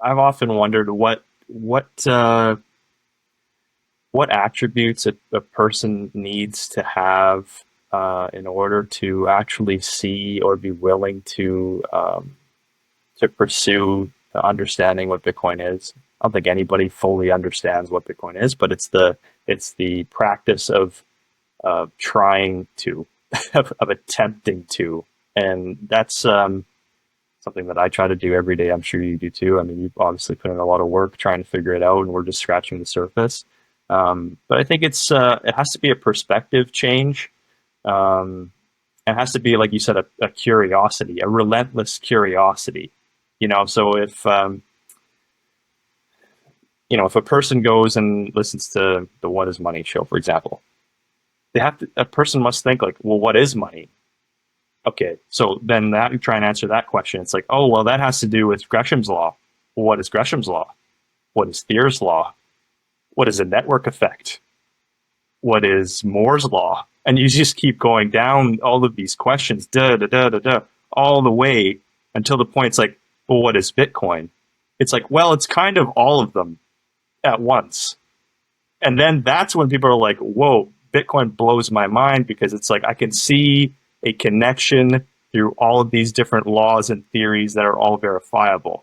often wondered what attributes a person needs to have in order to actually see or be willing to pursue understanding what Bitcoin is. I don't think anybody fully understands what Bitcoin is, but it's the practice of trying to, of attempting to, And that's something that I try to do every day. I'm sure you do too. I mean, you've obviously put in a lot of work trying to figure it out, and we're just scratching the surface. But I think it has to be a perspective change. It has to be, like you said, a curiosity, a relentless curiosity. So if a person goes and listens to the What Is Money show, for example, a person must think like, well, what is money? Okay, so then that you try and answer that question. It's like, oh, well, that has to do with Gresham's law. Well, what is Gresham's law? What is Seyr's law? What is a network effect? What is Moore's law? And you just keep going down all of these questions, all the way until the point it's like, well, what is Bitcoin? It's like, well, it's kind of all of them at once. And then that's when people are like, whoa, Bitcoin blows my mind, because it's like I can see a connection through all of these different laws and theories that are all verifiable,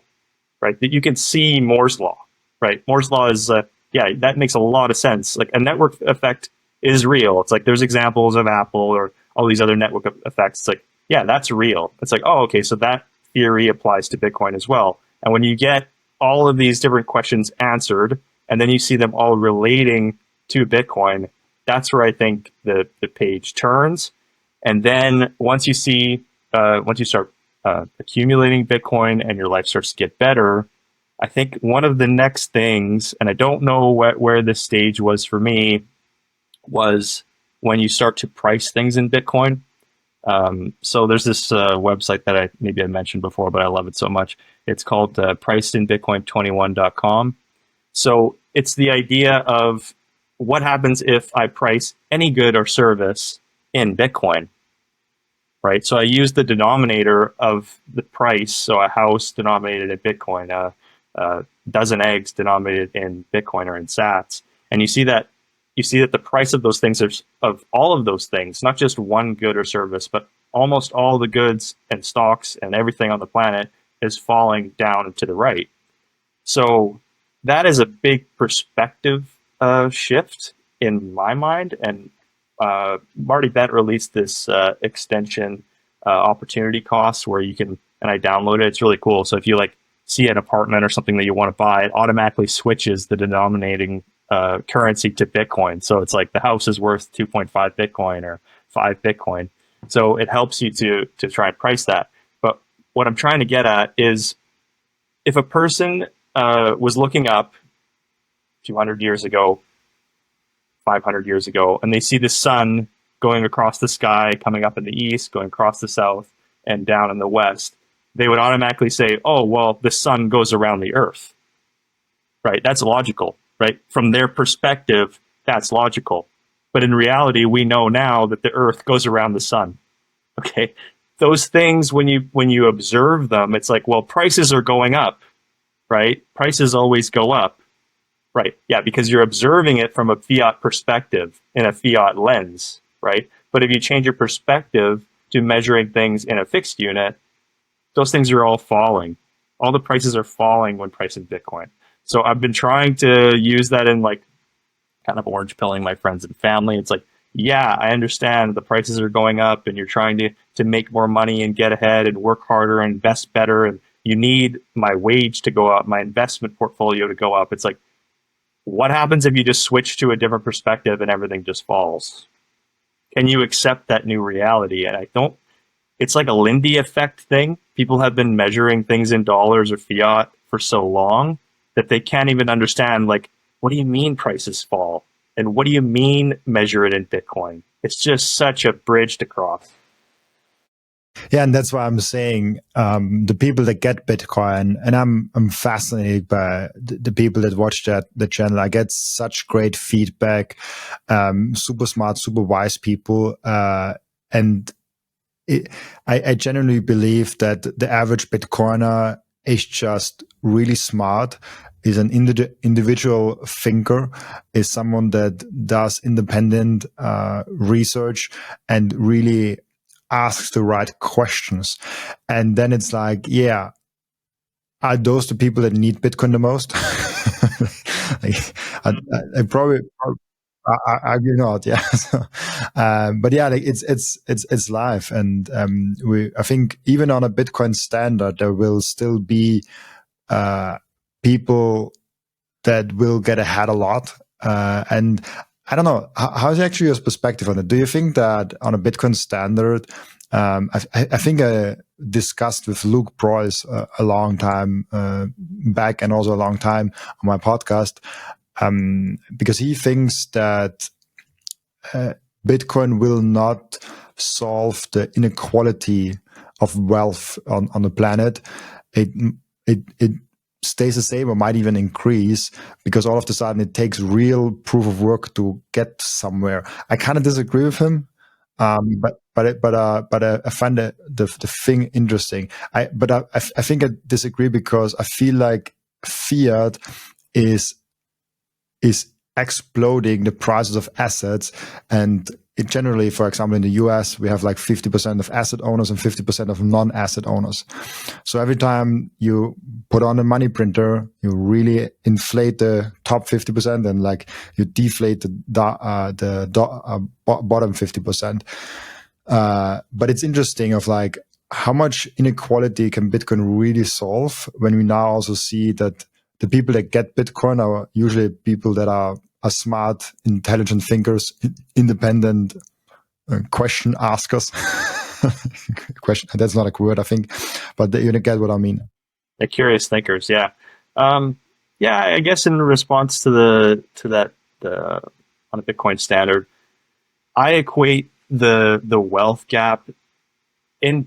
right? That you can see Moore's law, right? Moore's law is, that makes a lot of sense. Like a network effect is real. It's like there's examples of Apple or all these other network effects. It's like, yeah, that's real. It's like, oh, okay, so that theory applies to Bitcoin as well. And when you get all of these different questions answered, and then you see them all relating to Bitcoin, that's where I think the page turns. And then once you start accumulating Bitcoin and your life starts to get better, I think one of the next things, and I don't know where this stage was for me, was when you start to price things in Bitcoin. So there's this website that I mentioned before, but I love it so much. It's called pricedinbitcoin21.com. So it's the idea of what happens if I price any good or service in Bitcoin, right? So I use the denominator of the price. So a house denominated in Bitcoin, a dozen eggs denominated in Bitcoin or in Sats, and you see that the price of those things, of all of those things, not just one good or service, but almost all the goods and stocks and everything on the planet, is falling down and to the right. So that is a big perspective shift in my mind. And Marty Bent released this extension opportunity cost where you can, and I downloaded it. It's really cool. So if you like see an apartment or something that you want to buy, it automatically switches the denominating currency to Bitcoin. So it's like the house is worth 2.5 Bitcoin or 5 Bitcoin. So it helps you to try and price that. But what I'm trying to get at is, if a person was looking up 200 years ago, 500 years ago, and they see the sun going across the sky, coming up in the east, going across the south, and down in the west, they would automatically say, oh, well, the sun goes around the earth, right? That's logical, right? From their perspective, that's logical. But in reality, we know now that the earth goes around the sun, okay? Those things, when you observe them, it's like, well, prices are going up, right? Prices always go up, right? Yeah, because you're observing it from a fiat perspective, in a fiat lens, right? But if you change your perspective to measuring things in a fixed unit, those things are all falling. All the prices are falling when pricing Bitcoin. So I've been trying to use that in like kind of orange pilling my friends and family. It's like, yeah, I understand the prices are going up and you're trying to make more money and get ahead and work harder and invest better. And you need my wage to go up, my investment portfolio to go up. It's like, what happens if you just switch to a different perspective and everything just falls? Can you accept that new reality? And it's like a Lindy effect thing. People have been measuring things in dollars or fiat for so long that they can't even understand, like, what do you mean prices fall? And what do you mean measure it in Bitcoin? It's just such a bridge to cross. Yeah, and that's why I'm saying the people that get Bitcoin, and I'm fascinated by the people that watch the channel. I get such great feedback, super smart, super wise people, and I genuinely believe that the average Bitcoiner is just really smart, is an individual thinker, is someone that does independent research and really asks the right questions. And then it's like, yeah, are those the people that need Bitcoin the most? Like, I probably I argue not. Yeah. So, but yeah, like it's live, and I think even on a Bitcoin standard, there will still be people that will get ahead a lot. And I don't know, how's actually your perspective on it? Do you think that on a Bitcoin standard, I think I discussed with Luke Preuss a long time back, and also a long time on my podcast, because he thinks that Bitcoin will not solve the inequality of wealth on the planet. It stays the same or might even increase, because all of a sudden it takes real proof of work to get somewhere. I kind of disagree with him, but I find the thing interesting. I think I disagree because I feel like fiat is exploding the prices of assets. And it generally, for example, in the US, we have like 50% of asset owners and 50% of non-asset owners. So every time you put on a money printer, you really inflate the top 50% and like you deflate the bottom 50%. But it's interesting of like how much inequality can Bitcoin really solve, when we now also see that the people that get Bitcoin are usually people that are smart, intelligent thinkers, independent question askers. Question, that's not a word, I think, but you get what I mean. The curious thinkers, yeah. Yeah, I guess in response to that on a Bitcoin standard, I equate the wealth gap in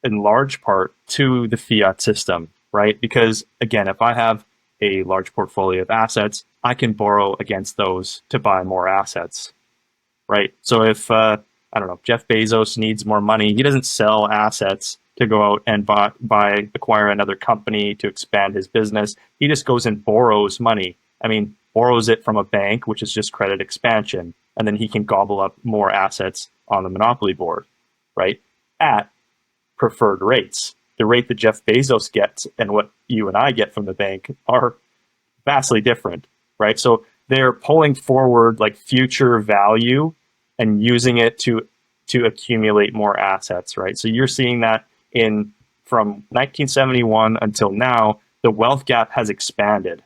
large part to the fiat system, right? Because again, if I have a large portfolio of assets, I can borrow against those to buy more assets, right? So if I don't know, Jeff Bezos needs more money, he doesn't sell assets to go out and acquire another company to expand his business. He just goes and borrows money. I mean, borrows it from a bank, which is just credit expansion, and then he can gobble up more assets on the monopoly board, right? At preferred rates. The rate that Jeff Bezos gets and what you and I get from the bank are vastly different, right? So they're pulling forward like future value and using it to accumulate more assets, right? So you're seeing that from 1971 until now, the wealth gap has expanded,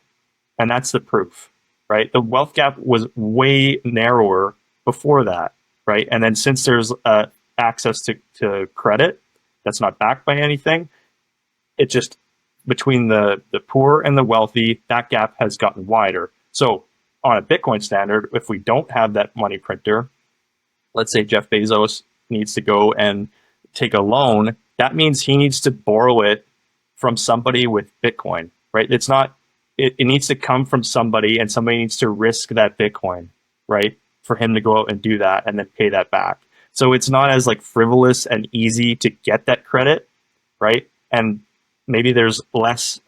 and that's the proof, right? The wealth gap was way narrower before that, right? And then since there's access to credit that's not backed by anything, it just, between the poor and the wealthy, that gap has gotten wider. So on a Bitcoin standard, if we don't have that money printer, let's say Jeff Bezos needs to go and take a loan, that means he needs to borrow it from somebody with Bitcoin, right? It's not, it needs to come from somebody, and somebody needs to risk that Bitcoin, right? For him to go out and do that and then pay that back. So it's not as like frivolous and easy to get that credit, right? And maybe there's less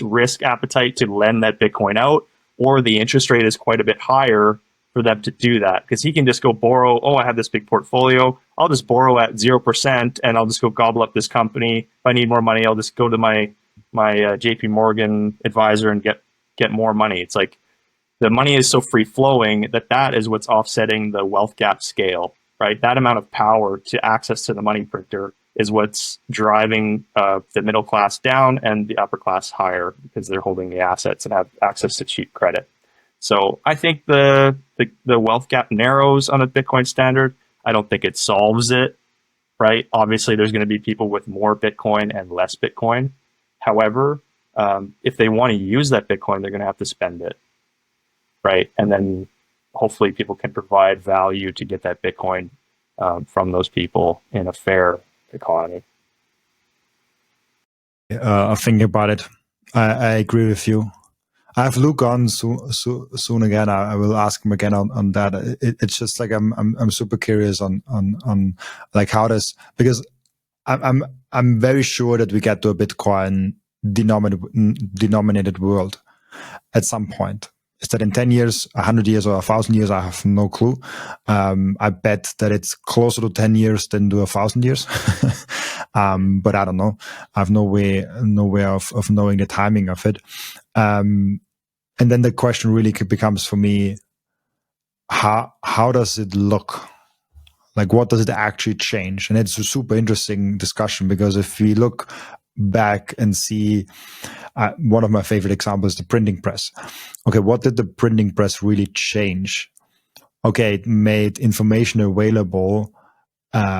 risk appetite to lend that Bitcoin out, or the interest rate is quite a bit higher for them to do that, because he can just go borrow. Oh, I have this big portfolio. I'll just borrow at 0%, and I'll just go gobble up this company. If I need more money, I'll just go to my JP Morgan advisor and get more money. It's like the money is so free flowing that is what's offsetting the wealth gap scale, right? That amount of power to access to the money printer is what's driving the middle class down and the upper class higher, because they're holding the assets and have access to cheap credit. So I think the wealth gap narrows on a Bitcoin standard. I don't think it solves it, right? Obviously, there's going to be people with more Bitcoin and less Bitcoin. However, if they want to use that Bitcoin, they're going to have to spend it, right? And then hopefully people can provide value to get that Bitcoin from those people in a fair economy. I think about it. I agree with you. I have Luke on soon again. I will ask him again on that. It's just like I'm super curious on like how does, because I'm very sure that we get to a Bitcoin denominated world at some point. Is that in 10 years, 100 years, or 1,000 years? I have no clue. I bet that it's closer to 10 years than to 1,000 years. But I don't know. I have no way of knowing the timing of it. And then the question really becomes for me, how does it look? Like, what does it actually change? And it's a super interesting discussion, because if we look back and see, one of my favorite examples is the printing press. Okay, what did the printing press really change? Okay, it made information available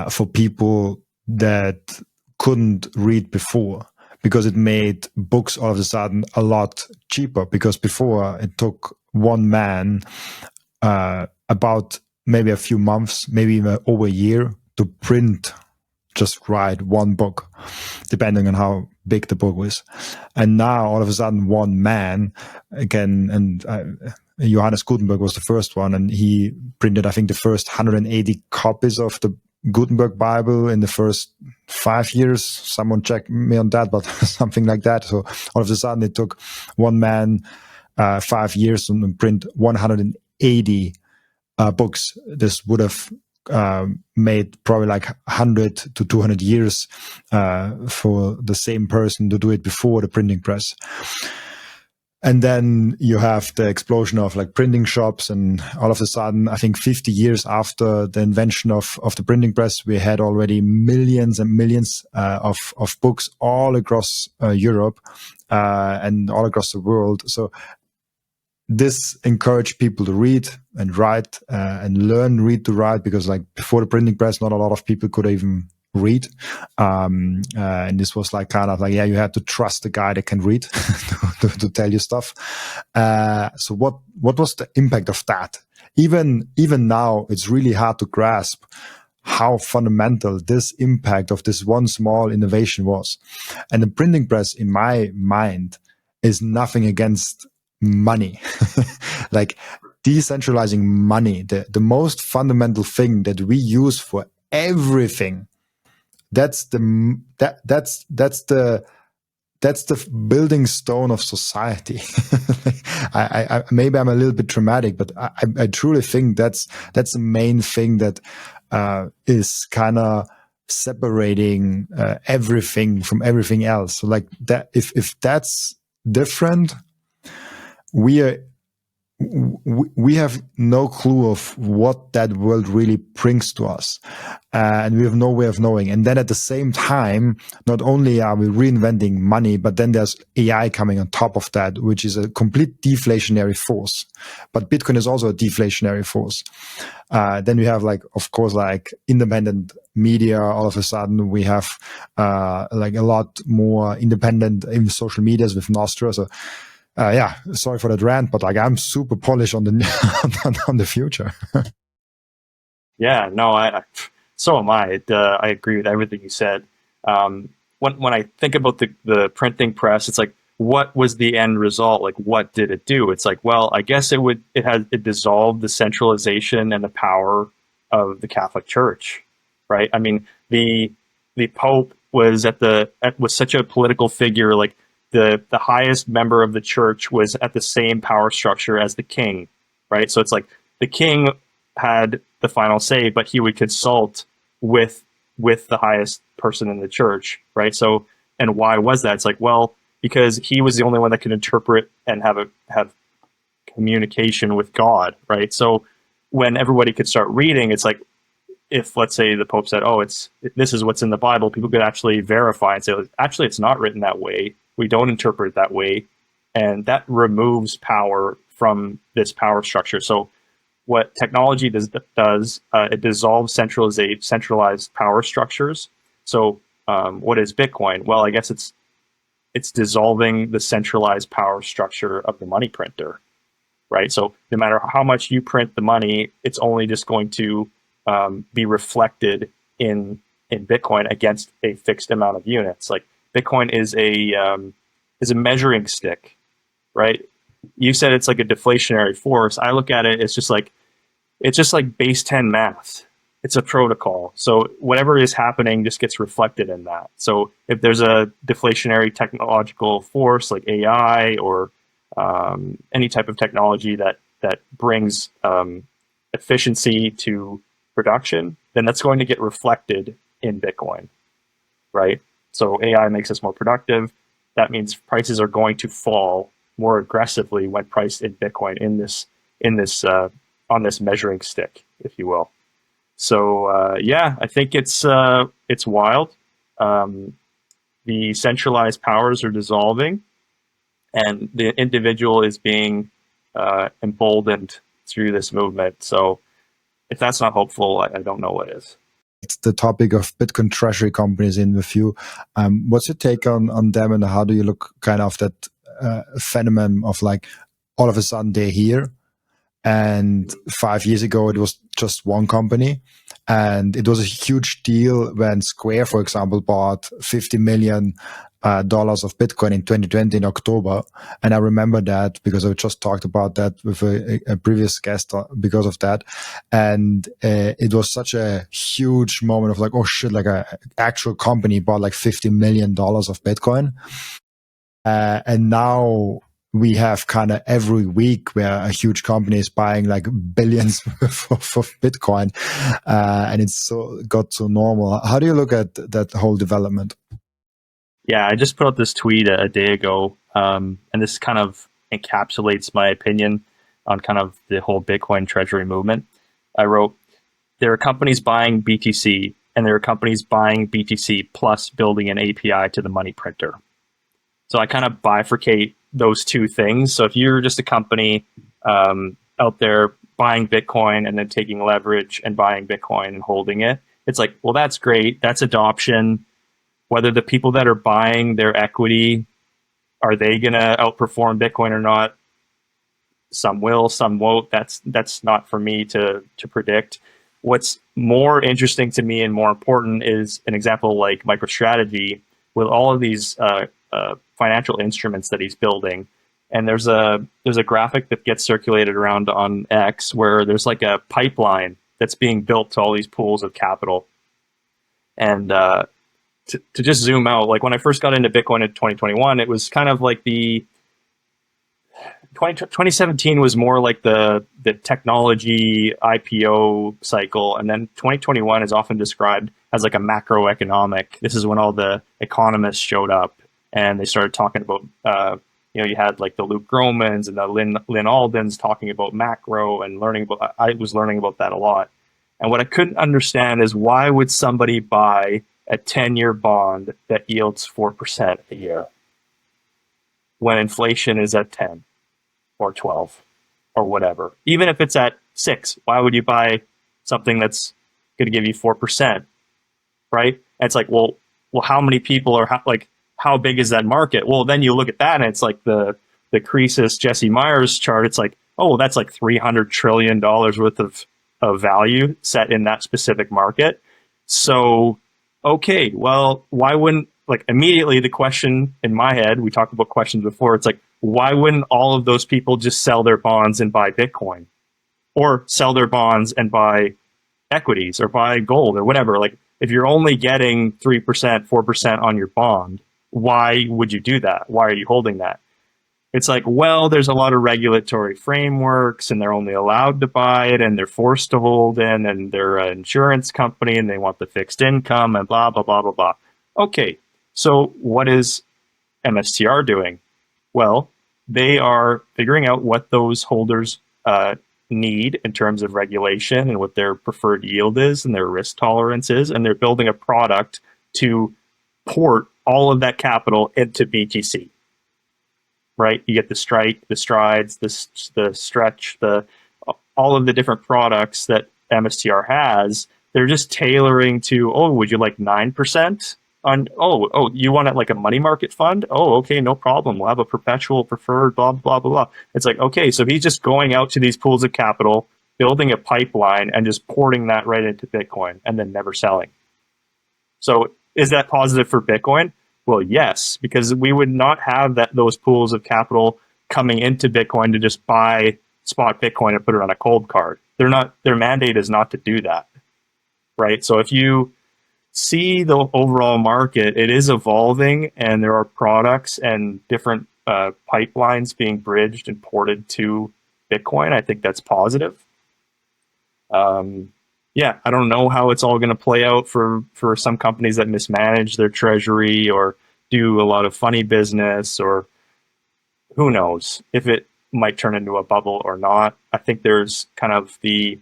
for people that couldn't read before, because it made books all of a sudden a lot cheaper. Because before, it took one man about maybe a few months, maybe even over a year, to print, just write one book, depending on how big the book was. And now all of a sudden, one man can, and Johannes Gutenberg was the first one, and he printed, I think, the first 180 copies of the Gutenberg Bible in the first 5 years. Someone check me on that, but something like that. So all of a sudden, it took one man 5 years to print 180 books. This would have made probably like 100 to 200 years for the same person to do it before the printing press. And then you have the explosion of like printing shops, and all of a sudden, I think 50 years after the invention of the printing press, we had already millions and millions of books all across Europe and all across the world. So this encouraged people to read and write and read to write, because like before the printing press, not a lot of people could even read. And this was like kind of like, yeah, you had to trust the guy that can read to tell you stuff. So what was the impact of that? Even now, it's really hard to grasp how fundamental this impact of this one small innovation was. And the printing press, in my mind, is nothing against money. Like decentralizing money, the most fundamental thing that we use for everything. That's the building stone of society. I maybe I'm a little bit dramatic, but I truly think that's the main thing that is kind of separating everything from everything else. So like that, if that's different, we have no clue of what that world really brings to us, and we have no way of knowing. And then at the same time, not only are we reinventing money, but then there's AI coming on top of that, which is a complete deflationary force. But Bitcoin is also a deflationary force. Then we have, like, of course, like independent media. All of a sudden, we have like a lot more independent in social medias with Nostra. So yeah, sorry for that rant, but like I'm super bullish on the on the future. Yeah, no, so am I. I agree with everything you said. When I think about the printing press, it's like, what was the end result? Like, what did it do? It's like, well, I guess it dissolved the centralization and the power of the Catholic Church, right? I mean, the Pope was was such a political figure. Like the highest member of the church was at the same power structure as the king, right? So it's like the king had the final say, but he would consult with the highest person in the church, right? So, and why was that? It's like, well, because he was the only one that could interpret and have communication with God, right? So when everybody could start reading, it's like, if, let's say, the Pope said, oh, this is what's in the Bible, people could actually verify and say, actually, it's not written that way. We don't interpret it that way. And that removes power from this power structure. So what technology does it dissolves centralized power structures. So what is Bitcoin? Well, I guess it's dissolving the centralized power structure of the money printer, right? So no matter how much you print the money, it's only just going to be reflected in Bitcoin against a fixed amount of units. Like Bitcoin is a measuring stick, right? You said it's like a deflationary force. I look at it, it's just like base 10 math. It's a protocol. So whatever is happening just gets reflected in that. So if there's a deflationary technological force like AI or any type of technology that brings efficiency to production, then that's going to get reflected in Bitcoin, right? So AI makes us more productive. That means prices are going to fall more aggressively when priced in Bitcoin in this on this measuring stick, if you will. So yeah, I think it's wild. The centralized powers are dissolving, and the individual is being emboldened through this movement. So if that's not hopeful, I don't know what is. It's the topic of Bitcoin treasury companies in with you. What's your take on them, and how do you look kind of that phenomenon of like all of a sudden they're here, and 5 years ago it was just one company, and it was a huge deal when Square, for example, bought $50 million dollars of Bitcoin in 2020 in October. And I remember that because I just talked about that with a previous guest because of that. And it was such a huge moment of like, oh shit, like a actual company bought like $50 million dollars of Bitcoin. And now we have kind of every week where a huge company is buying like billions of Bitcoin. And it's got so normal. How do you look at that whole development? Yeah, I just put out this tweet a day ago, and this kind of encapsulates my opinion on kind of the whole Bitcoin treasury movement. I wrote, there are companies buying BTC, and there are companies buying BTC plus building an API to the money printer. So I kind of bifurcate those two things. So if you're just a company out there buying Bitcoin and then taking leverage and buying Bitcoin and holding it, it's like, well, that's great. That's adoption. Whether the people that are buying their equity, are they going to outperform Bitcoin or not? Some will, some won't. That's not for me to predict. What's more interesting to me and more important is an example like MicroStrategy with all of these financial instruments that he's building. And there's a graphic that gets circulated around on X where there's like a pipeline that's being built to all these pools of capital. And to just zoom out, like when I first got into Bitcoin in 2021, it was kind of like 2017 was more like the technology IPO cycle. And then 2021 is often described as like a macroeconomic. This is when all the economists showed up and they started talking about, you had like the Luke Gromans and the Lynn Aldens talking about macro and I was learning about that a lot. And what I couldn't understand is why would somebody buy a 10-year bond that yields 4% a year when inflation is at 10 or 12 or whatever? Even if it's at 6, why would you buy something that's going to give you 4%, right? And it's like, well, how many people are how big is that market? Well, then you look at that and it's like the Croesus Jesse Myers chart. It's like, oh, that's like $300 trillion worth of value set in that specific market. So, okay, well, why wouldn't, like, immediately the question in my head, we talked about questions before, it's like, why wouldn't all of those people just sell their bonds and buy Bitcoin, or sell their bonds and buy equities or buy gold or whatever? Like, if you're only getting 3%, 4% on your bond, why would you do that? Why are you holding that? It's like, well, there's a lot of regulatory frameworks and they're only allowed to buy it and they're forced to hold in, and they're an insurance company and they want the fixed income and blah, blah, blah, blah, blah. Okay, so what is MSTR doing? Well, they are figuring out what those holders need in terms of regulation and what their preferred yield is and their risk tolerance is, and they're building a product to port all of that capital into BTC. Right, you get the strike, the strides, the stretch, all of the different products that MSTR has. They're just tailoring to, oh, would you like 9% on? Oh, you want it like a money market fund? Oh, okay, no problem. We'll have a perpetual preferred, blah blah blah blah. It's like, okay, so he's just going out to these pools of capital, building a pipeline, and just porting that right into Bitcoin, and then never selling. So is that positive for Bitcoin? Well, yes, because we would not have those pools of capital coming into Bitcoin to just buy spot Bitcoin and put it on a cold card. Their mandate is not to do that, right? So if you see the overall market, it is evolving, and there are products and different pipelines being bridged and ported to Bitcoin. I think that's positive. Yeah, I don't know how it's all going to play out for some companies that mismanage their treasury or do a lot of funny business, or who knows if it might turn into a bubble or not. I think there's kind of the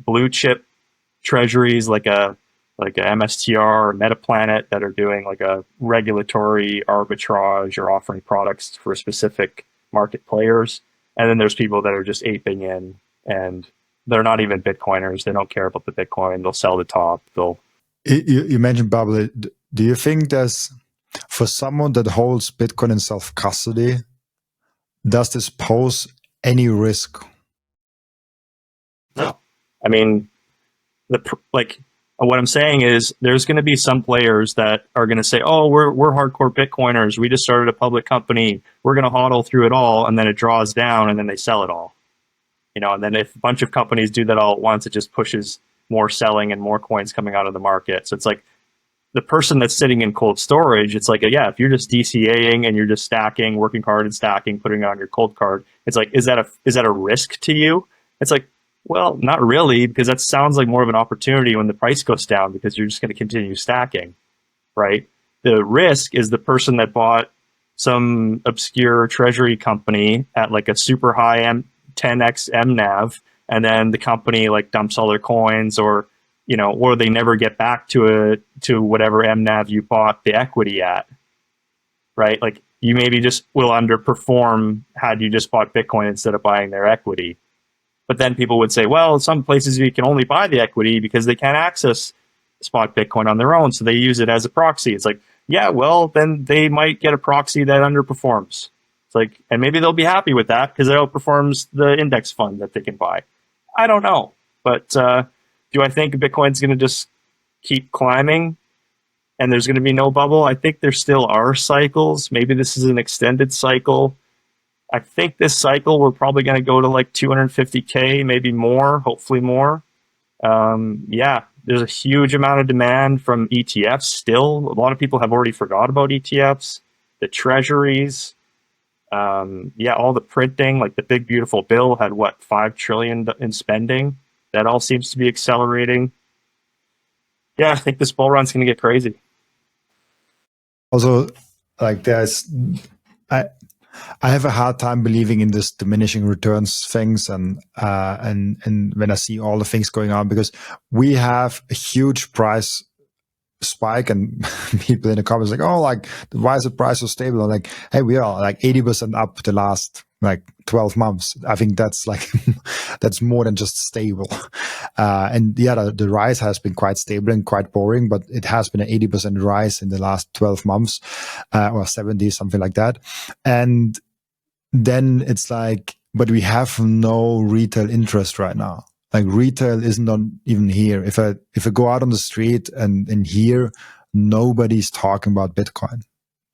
blue chip treasuries like a MSTR or Metaplanet that are doing like a regulatory arbitrage or offering products for specific market players. And then there's people that are just aping in, and they're not even Bitcoiners. They don't care about the Bitcoin. They'll sell the top. You mentioned bubble. Do you think there's, for someone that holds Bitcoin in self-custody, does this pose any risk? No. I mean, what I'm saying is there's going to be some players that are going to say, "Oh, we're hardcore Bitcoiners. We just started a public company. We're going to hodl through it all," and then it draws down, and then they sell it all. And then if a bunch of companies do that all at once, it just pushes more selling and more coins coming out of the market. So it's like the person that's sitting in cold storage, it's like, yeah, if you're just DCAing and you're just stacking, working hard and stacking, putting it on your cold card, it's like, is that a risk to you? It's like, well, not really, because that sounds like more of an opportunity when the price goes down because you're just going to continue stacking, right? The risk is the person that bought some obscure treasury company at like a super high 10x MNAV, and then the company like dumps all their coins, or they never get back to whatever MNAV you bought the equity at, right? Like you maybe just will underperform had you just bought Bitcoin instead of buying their equity. But then people would say, well, some places you can only buy the equity because they can't access spot Bitcoin on their own, so they use it as a proxy. It's like, yeah, well, then they might get a proxy that underperforms. It's like, and maybe they'll be happy with that because it outperforms the index fund that they can buy. I don't know. But do I think Bitcoin's going to just keep climbing and there's going to be no bubble? I think there still are cycles. Maybe this is an extended cycle. I think this cycle we're probably going to go to like 250K, maybe more, hopefully more. Yeah, there's a huge amount of demand from ETFs still. A lot of people have already forgot about ETFs, the treasuries. Yeah, all the printing, like the big beautiful bill had what, 5 trillion in spending. That all seems to be accelerating. Yeah, I think this bull run's going to get crazy. Also, like I have a hard time believing in this diminishing returns things, and when I see all the things going on, because we have a huge price spike, and people in the comments like, oh, like why is the price so stable? I'm like, hey, we are like 80% up the last like 12 months. I think that's like that's more than just stable. And yeah, the rise has been quite stable and quite boring, but it has been an 80% rise in the last 12 months, or 70, something like that. And then it's like, but we have no retail interest right now. Like retail isn't even here. If I go out on the street and here, nobody's talking about Bitcoin.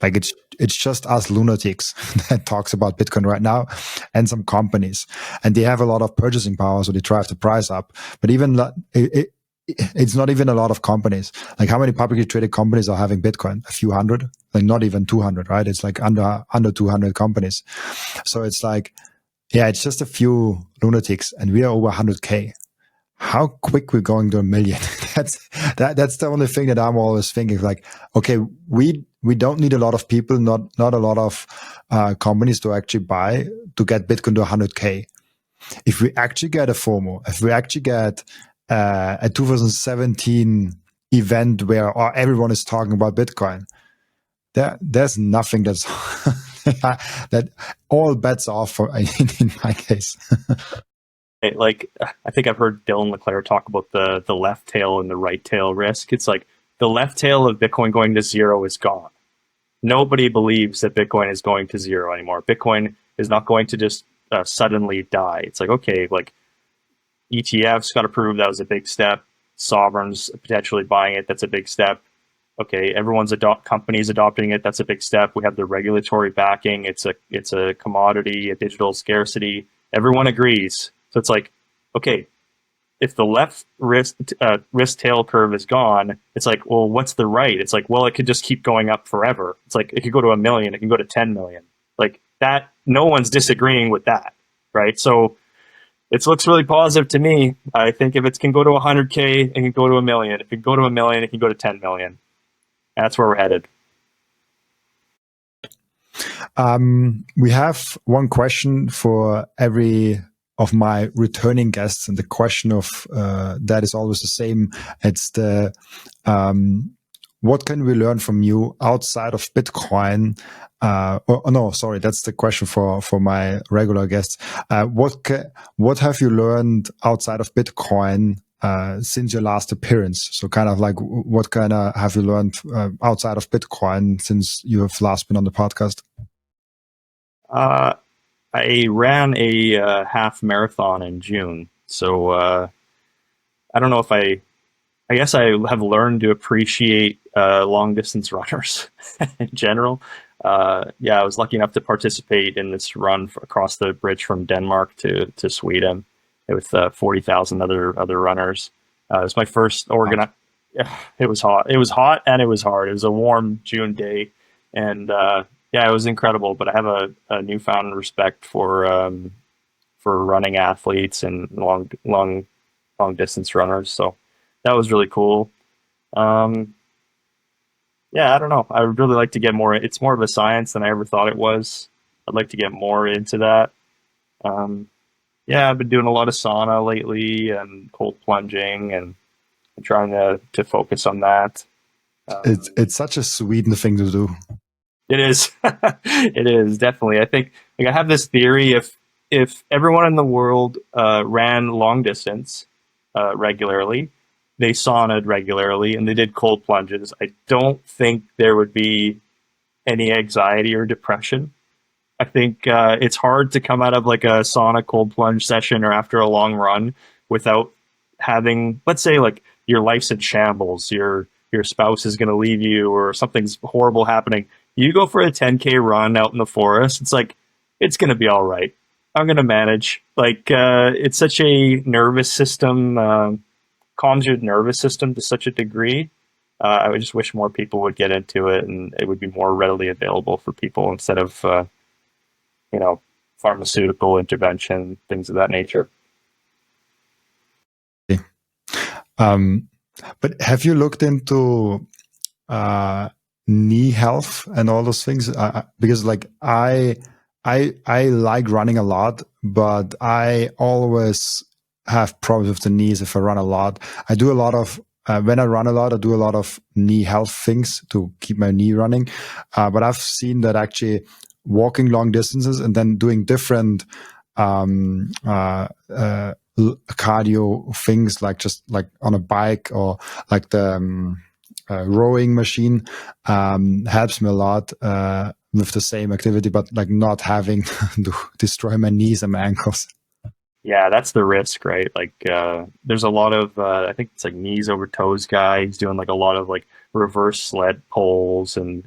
Like it's just us lunatics that talks about Bitcoin right now, and some companies, and they have a lot of purchasing power, so they drive the price up. But even it's not even a lot of companies. Like how many publicly traded companies are having Bitcoin? A few hundred, like not even 200, right? It's like under 200 companies. So it's like, yeah, it's just a few lunatics, and we are over 100K. How quick we're going to 1 million? That's the only thing that I'm always thinking. Like, okay, we don't need a lot of people, not a lot of companies to actually buy to get Bitcoin to 100K. If we actually get a FOMO, if we actually get a 2017 event where everyone is talking about Bitcoin, there's nothing that's that all bets are off in my case. Like, I think I've heard Dylan LeClaire talk about the left tail and the right tail risk. It's like the left tail of Bitcoin going to zero is gone. Nobody believes that Bitcoin is going to zero anymore. Bitcoin is not going to just suddenly die. It's like, okay, like ETFs got to prove that was a big step. Sovereigns potentially buying it, that's a big step. Okay, companies adopting it, that's a big step. We have the regulatory backing. It's a commodity, a digital scarcity. Everyone agrees. So it's like, okay, if the left risk tail curve is gone, it's like, well, what's the right? It's like, well, it could just keep going up forever. It's like it could go to 1 million, it can go to 10 million. Like that, no one's disagreeing with that, right? So it looks really positive to me. I think if it can go to 100K, it can go to 1 million. If it can go to 1 million, it can go to 10 million. That's where we're headed. We have one question for every of my returning guests, and the question of that is always the same. It's the what can we learn from you outside of Bitcoin? No, sorry, that's the question for my regular guests. What have you learned outside of Bitcoin since your last appearance? So kind of like what kind of have you learned outside of Bitcoin since you have last been on the podcast? I ran a half marathon in June, so I don't know if I guess I have learned to appreciate long distance runners in general. Yeah, I was lucky enough to participate in this run across the bridge from Denmark to Sweden with 40,000 other runners. It was my first organized. It was hot. It was hot and it was hard. It was a warm June day, and yeah, it was incredible. But I have a newfound respect for running athletes and long distance runners. So that was really cool. Um, yeah, I don't know. I would really like to get more. It's more of a science than I ever thought it was. I'd like to get more into that. Um, yeah, I've been doing a lot of sauna lately and cold plunging and trying to focus on that. It's such a Sweden thing to do. It is. It is definitely. I think like I have this theory: if everyone in the world ran long distance regularly, they saunaed regularly, and they did cold plunges, I don't think there would be any anxiety or depression. I think it's hard to come out of like a sauna cold plunge session or after a long run without having, let's say, like your life's in shambles, your spouse is going to leave you, or something's horrible happening. You go for a 10K run out in the forest. It's like it's going to be all right. I'm going to manage. Like it's such a nervous system, calms your nervous system to such a degree. I would just wish more people would get into it, and it would be more readily available for people instead of you know, pharmaceutical intervention, things of that nature. Um, but have you looked into knee health and all those things? Because like I like running a lot, but I always have problems with the knees if I run a lot. I do a lot of when I run a lot, I do a lot of knee health things to keep my knee running. But I've seen that actually walking long distances and then doing different cardio things, like just like on a bike or like the rowing machine, helps me a lot with the same activity, but like not having to destroy my knees and my ankles. Yeah, that's the risk, right? Like, there's a lot of, I think it's like knees over toes guy. He's doing like a lot of like reverse sled poles and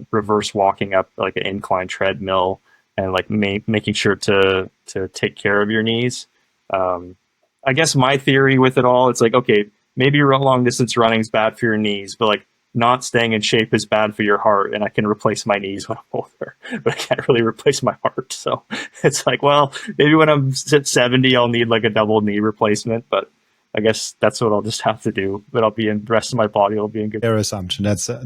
reverse walking up like an incline treadmill and like making sure to take care of your knees. I guess my theory with it all, it's like, okay, maybe long distance running is bad for your knees, but like not staying in shape is bad for your heart. And I can replace my knees when I'm older, but I can't really replace my heart. So it's like, well, maybe when I'm at 70, I'll need like a double knee replacement, but I guess that's what I'll just have to do. But I'll be in the rest of my body will be in good. Fair assumption. That's a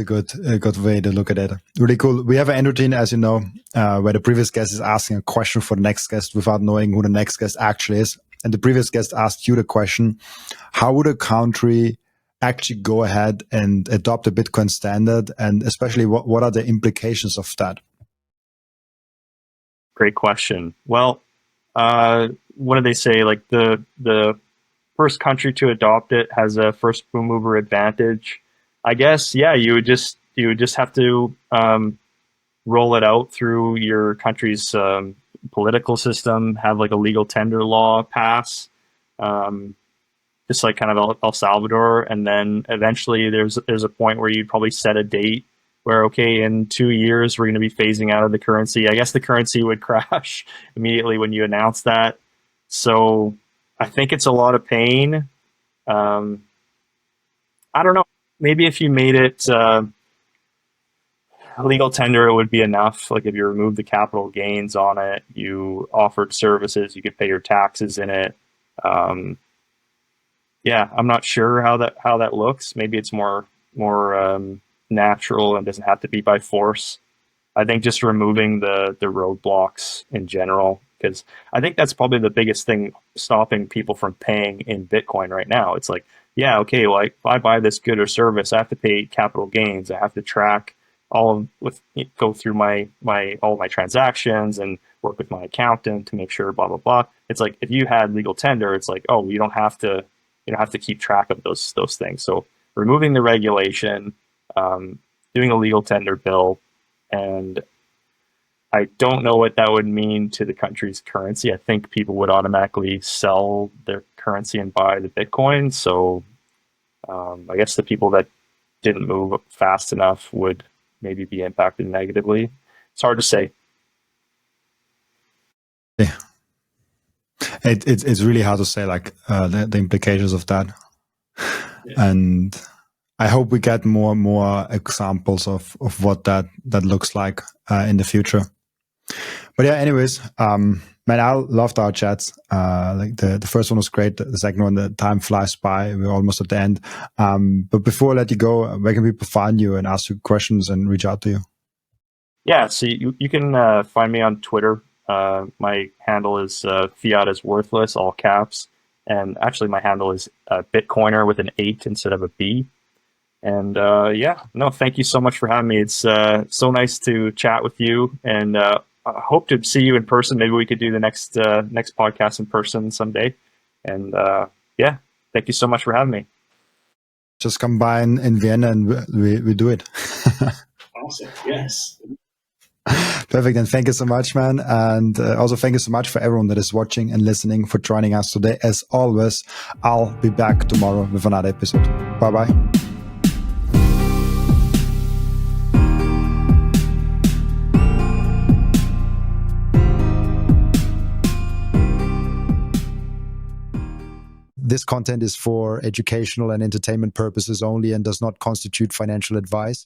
good way to look at it. Really cool. We have an end routine, as you know, where the previous guest is asking a question for the next guest without knowing who the next guest actually is. And the previous guest asked you the question: how would a country actually go ahead and adopt a Bitcoin standard, and especially what are the implications of that? Great question. Well, what do they say? Like the first country to adopt it has a first mover advantage. I guess, yeah, you would just have to roll it out through your country's political system, have like a legal tender law pass, just like kind of El Salvador, and then eventually there's a point where you'd probably set a date where, okay, in 2 years we're going to be phasing out of the currency. I guess the currency would crash immediately when you announce that. So I think it's a lot of pain. I don't know. Maybe if you made it legal tender, it would be enough. Like if you remove the capital gains on it, you offered services, you could pay your taxes in it. Yeah, I'm not sure how that looks. Maybe it's more natural and doesn't have to be by force. I think just removing the roadblocks in general, because I think that's probably the biggest thing stopping people from paying in Bitcoin right now. It's like, yeah, okay, well, if I buy this good or service, I have to pay capital gains. I have to track go through my all my transactions and work with my accountant to make sure blah blah blah. It's like if you had legal tender, it's like, oh, you don't have to keep track of those things. So removing the regulation, doing a legal tender bill, and I don't know what that would mean to the country's currency. I think people would automatically sell their currency and buy the Bitcoin. So I guess the people that didn't move fast enough would maybe be impacted negatively. It's hard to say. Yeah. It's really hard to say, like, the implications of that. Yeah. And I hope we get more and more examples of what that looks like in the future. But yeah, anyways, man, I loved our chats. Like the first one was great. The second one, the time flies by. We're almost at the end. But before I let you go, where can people find you and ask you questions and reach out to you? Yeah, so you can find me on Twitter. My handle is Fiat is worthless, all caps. And actually, my handle is Bitcoiner with an 8 instead of a B. And thank you so much for having me. It's so nice to chat with you, and I hope to see you in person. Maybe we could do the next podcast in person someday. And thank you so much for having me. Just come by in Vienna and we do it. Awesome. Yes. Perfect. And thank you so much, man. And also thank you so much for everyone that is watching and listening, for joining us today. As always, I'll be back tomorrow with another episode. Bye-bye. This content is for educational and entertainment purposes only and does not constitute financial advice.